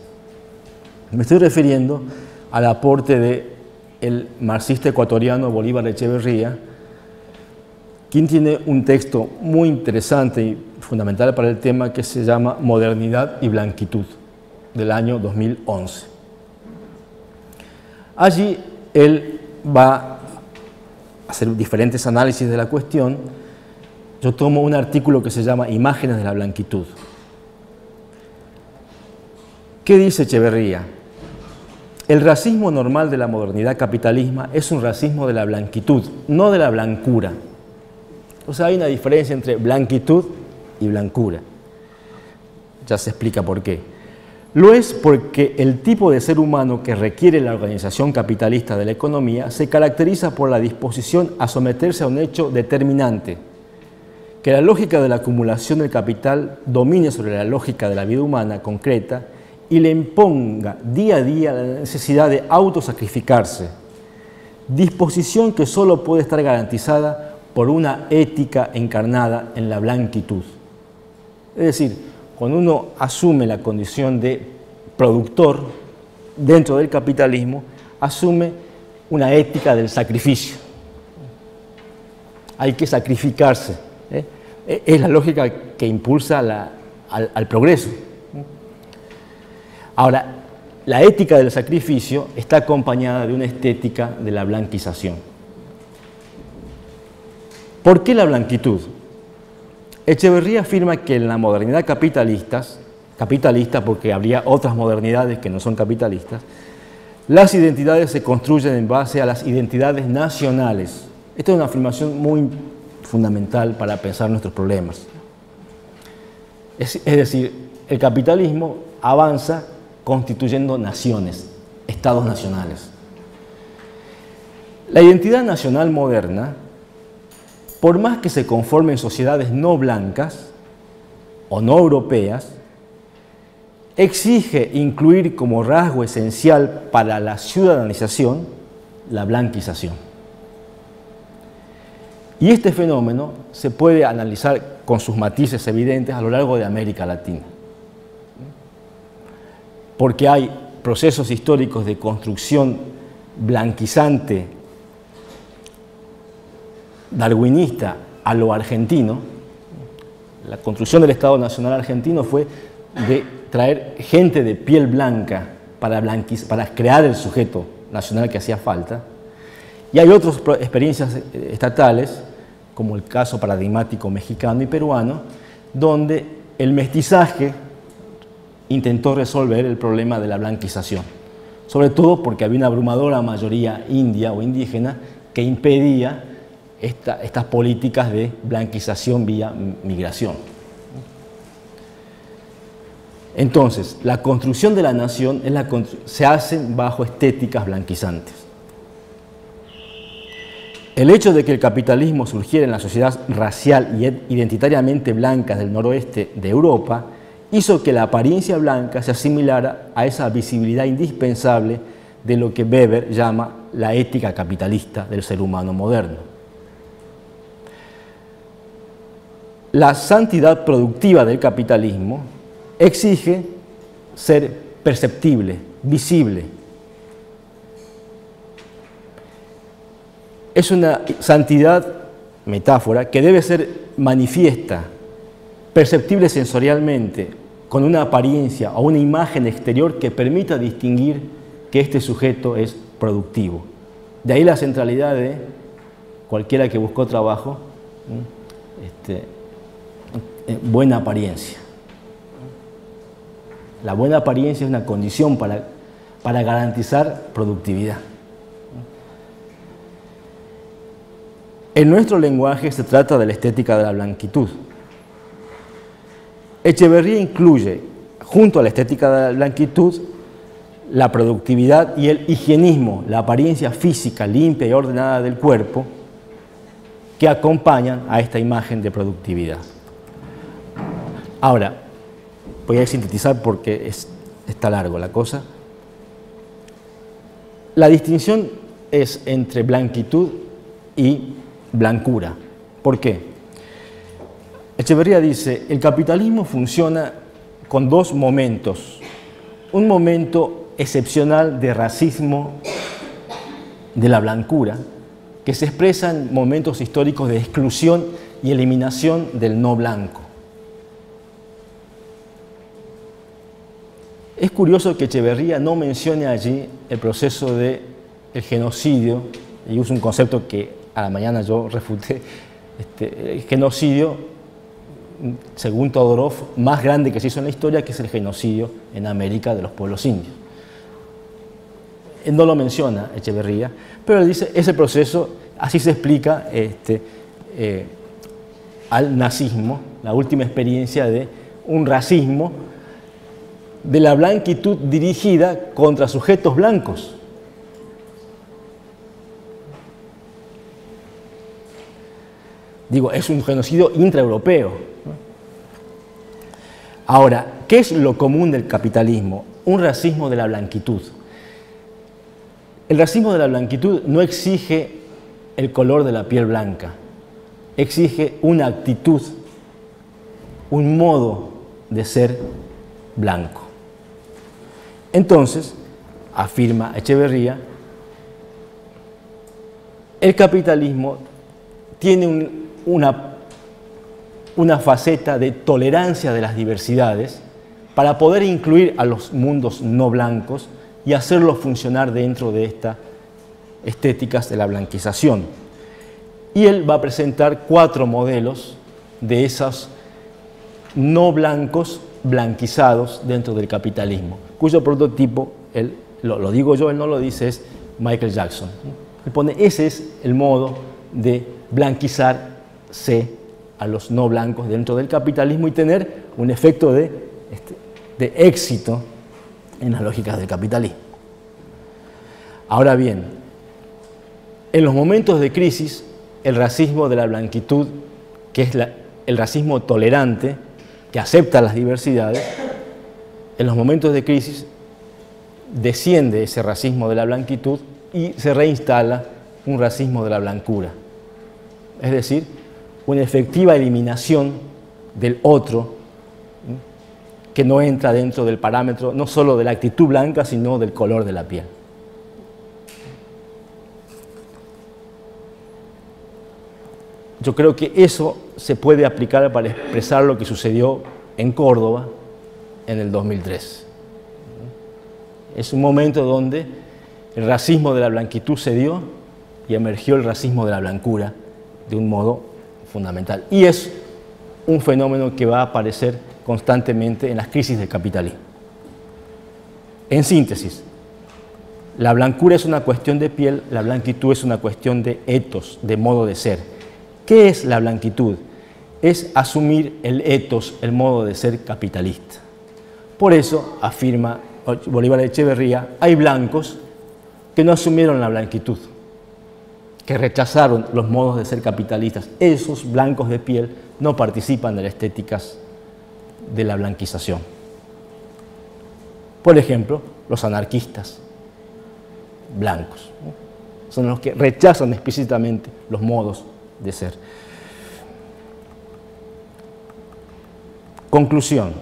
Me estoy refiriendo al aporte del marxista ecuatoriano Bolívar Echeverría, quien tiene un texto muy interesante y fundamental para el tema que se llama Modernidad y Blanquitud, del año 2011. Allí él va a hacer diferentes análisis de la cuestión. Yo tomo un artículo que se llama Imágenes de la Blanquitud. ¿Qué dice Echeverría? El racismo normal de la modernidad capitalista es un racismo de la blanquitud, no de la blancura. O sea, hay una diferencia entre blanquitud y blancura. Ya se explica por qué. Lo es porque el tipo de ser humano que requiere la organización capitalista de la economía se caracteriza por la disposición a someterse a un hecho determinante, que la lógica de la acumulación del capital domine sobre la lógica de la vida humana concreta y le imponga día a día la necesidad de autosacrificarse, disposición que solo puede estar garantizada por una ética encarnada en la blanquitud. Es decir, cuando uno asume la condición de productor dentro del capitalismo, asume una ética del sacrificio. Hay que sacrificarse. Es la lógica que impulsa al progreso. Ahora, la ética del sacrificio está acompañada de una estética de la blanquización. ¿Por qué la blanquitud? Echeverría afirma que en la modernidad capitalista porque habría otras modernidades que no son capitalistas, las identidades se construyen en base a las identidades nacionales. Esta es una afirmación muy fundamental para pensar nuestros problemas. Es decir, el capitalismo avanza constituyendo naciones, estados nacionales. La identidad nacional moderna, por más que se conforme en sociedades no blancas o no europeas, exige incluir como rasgo esencial para la ciudadanización la blanquización. Y este fenómeno se puede analizar con sus matices evidentes a lo largo de América Latina, porque hay procesos históricos de construcción blanquizante darwinista a lo argentino. La construcción del Estado Nacional argentino fue de traer gente de piel blanca para crear el sujeto nacional que hacía falta. Y hay otras experiencias estatales, como el caso paradigmático mexicano y peruano, donde el mestizaje intentó resolver el problema de la blanquización, sobre todo porque había una abrumadora mayoría india o indígena que impedía estas políticas de blanquización vía migración. Entonces, la construcción de la nación se hace bajo estéticas blanquizantes. El hecho de que el capitalismo surgiera en la sociedad racial y identitariamente blanca del noroeste de Europa hizo que la apariencia blanca se asimilara a esa visibilidad indispensable de lo que Weber llama la ética capitalista del ser humano moderno. La santidad productiva del capitalismo exige ser perceptible, visible. Es una santidad, metáfora, que debe ser manifiesta, perceptible sensorialmente, con una apariencia o una imagen exterior que permita distinguir que este sujeto es productivo. De ahí la centralidad de cualquiera que buscó trabajo, buena apariencia. La buena apariencia es una condición para garantizar productividad. En nuestro lenguaje se trata de la estética de la blanquitud. Echeverría incluye, junto a la estética de la blanquitud, la productividad y el higienismo, la apariencia física limpia y ordenada del cuerpo, que acompañan a esta imagen de productividad. Ahora, voy a sintetizar porque está largo la cosa. La distinción es entre blanquitud y blancura. ¿Por qué? Echeverría dice, el capitalismo funciona con dos momentos. Un momento excepcional de racismo de la blancura, que se expresa en momentos históricos de exclusión y eliminación del no blanco. Es curioso que Echeverría no mencione allí el proceso del genocidio, y usa un concepto que a la mañana yo refuté, el genocidio, según Todorov, más grande que se hizo en la historia, que es el genocidio en América de los pueblos indios. Él no lo menciona Echeverría, pero él dice, ese proceso, así se explica al nazismo, la última experiencia de un racismo de la blanquitud dirigida contra sujetos blancos. Digo, es un genocidio intraeuropeo. Ahora, ¿qué es lo común del capitalismo? Un racismo de la blanquitud. El racismo de la blanquitud no exige el color de la piel blanca, exige una actitud, un modo de ser blanco. Entonces, afirma Echeverría, el capitalismo tiene una faceta de tolerancia de las diversidades para poder incluir a los mundos no blancos y hacerlos funcionar dentro de estas estéticas de la blanquización. Y él va a presentar 4 modelos de esos no blancos blanquizados dentro del capitalismo, cuyo prototipo, lo digo yo, él no lo dice, es Michael Jackson. Él pone, ese es el modo de blanquizarse a los no blancos dentro del capitalismo y tener un efecto de éxito en las lógicas del capitalismo. Ahora bien, en los momentos de crisis, el racismo de la blanquitud, que es el racismo tolerante, que acepta las diversidades, en los momentos de crisis desciende ese racismo de la blanquitud y se reinstala un racismo de la blancura. Es decir, una efectiva eliminación del otro, que no entra dentro del parámetro no solo de la actitud blanca, sino del color de la piel. Yo creo que eso se puede aplicar para expresar lo que sucedió en Córdoba en el 2003. Es un momento donde el racismo de la blanquitud se dio y emergió el racismo de la blancura de un modo fundamental. Y es un fenómeno que va a aparecer constantemente en las crisis del capitalismo. En síntesis, la blancura es una cuestión de piel, la blanquitud es una cuestión de etos, de modo de ser. ¿Qué es la blanquitud? Es asumir el etos, el modo de ser capitalista. Por eso, afirma Bolívar Echeverría, hay blancos que no asumieron la blanquitud, que rechazaron los modos de ser capitalistas. Esos blancos de piel no participan de las estéticas de la blanquización. Por ejemplo, los anarquistas blancos, ¿no? Son los que rechazan explícitamente los modos de ser. Conclusión.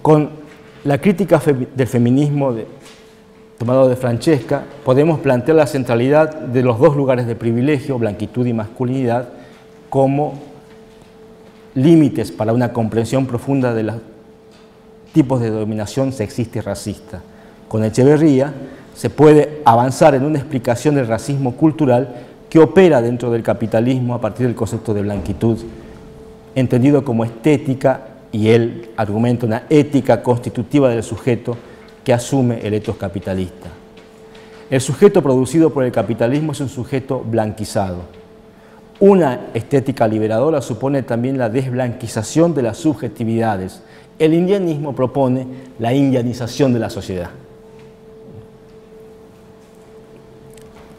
Con la crítica del feminismo de tomado de Francesca, podemos plantear la centralidad de los dos lugares de privilegio, blanquitud y masculinidad, como límites para una comprensión profunda de los tipos de dominación sexista y racista. Con Echeverría se puede avanzar en una explicación del racismo cultural que opera dentro del capitalismo a partir del concepto de blanquitud, entendido como estética, y él argumenta una ética constitutiva del sujeto que asume el etos capitalista. El sujeto producido por el capitalismo es un sujeto blanquizado. Una estética liberadora supone también la desblanquización de las subjetividades. El indianismo propone la indianización de la sociedad.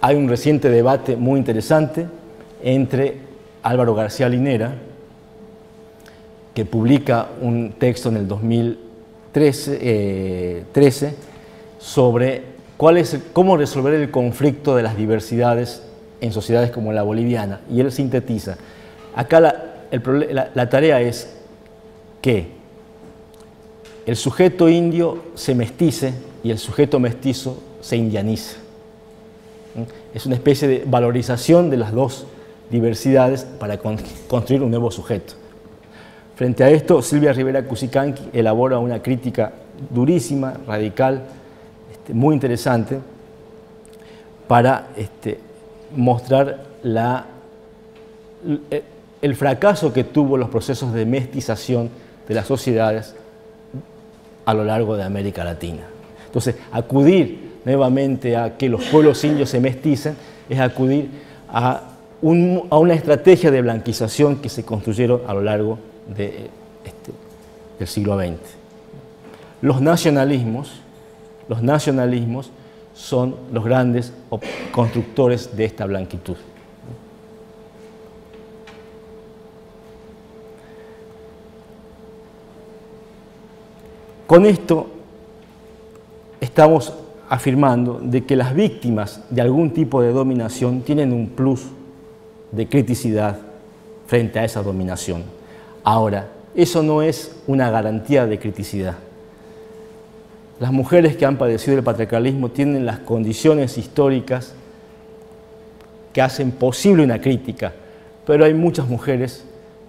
Hay un reciente debate muy interesante entre Álvaro García Linera, que publica un texto en el 2013 sobre cómo resolver el conflicto de las diversidades en sociedades como la boliviana. Y él sintetiza. Acá la tarea es que el sujeto indio se mestice y el sujeto mestizo se indianice. Es una especie de valorización de las dos diversidades para construir un nuevo sujeto. Frente a esto, Silvia Rivera Cusicanqui elabora una crítica durísima, radical, muy interesante, para mostrar el fracaso que tuvo los procesos de mestización de las sociedades a lo largo de América Latina. Entonces, acudir nuevamente a que los pueblos indios se mesticen es acudir a una estrategia de blanquización que se construyeron a lo largo del siglo XX. Los nacionalismos son los grandes constructores de esta blanquitud. Con esto estamos afirmando de que las víctimas de algún tipo de dominación tienen un plus de criticidad frente a esa dominación. Ahora, eso no es una garantía de criticidad. Las mujeres que han padecido el patriarcalismo tienen las condiciones históricas que hacen posible una crítica, pero hay muchas mujeres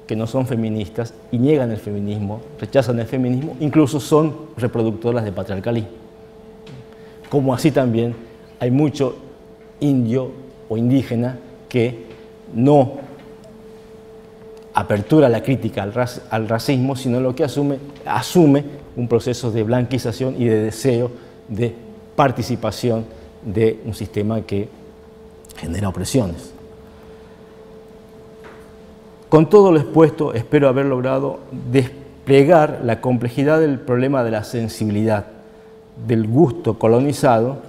que no son feministas y niegan el feminismo, rechazan el feminismo, incluso son reproductoras del patriarcalismo. Como así también hay mucho indio o indígena que no apertura la crítica al racismo, sino lo que asume un proceso de blanquización y de deseo de participación de un sistema que genera opresiones. Con todo lo expuesto, espero haber logrado desplegar la complejidad del problema de la sensibilidad, del gusto colonizado,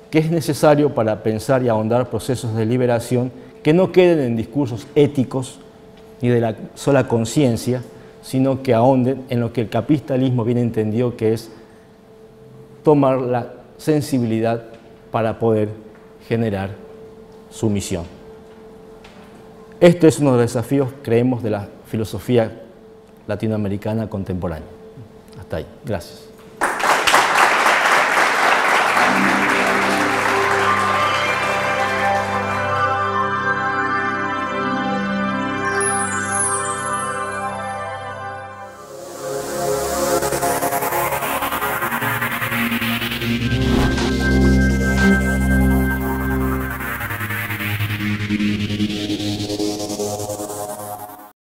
que es necesario para pensar y ahondar procesos de liberación que no queden en discursos éticos ni de la sola conciencia, sino que ahonden en lo que el capitalismo bien entendió que es tomar la sensibilidad para poder generar su misión. Este es uno de los desafíos, creemos, de la filosofía latinoamericana contemporánea. Hasta ahí. Gracias.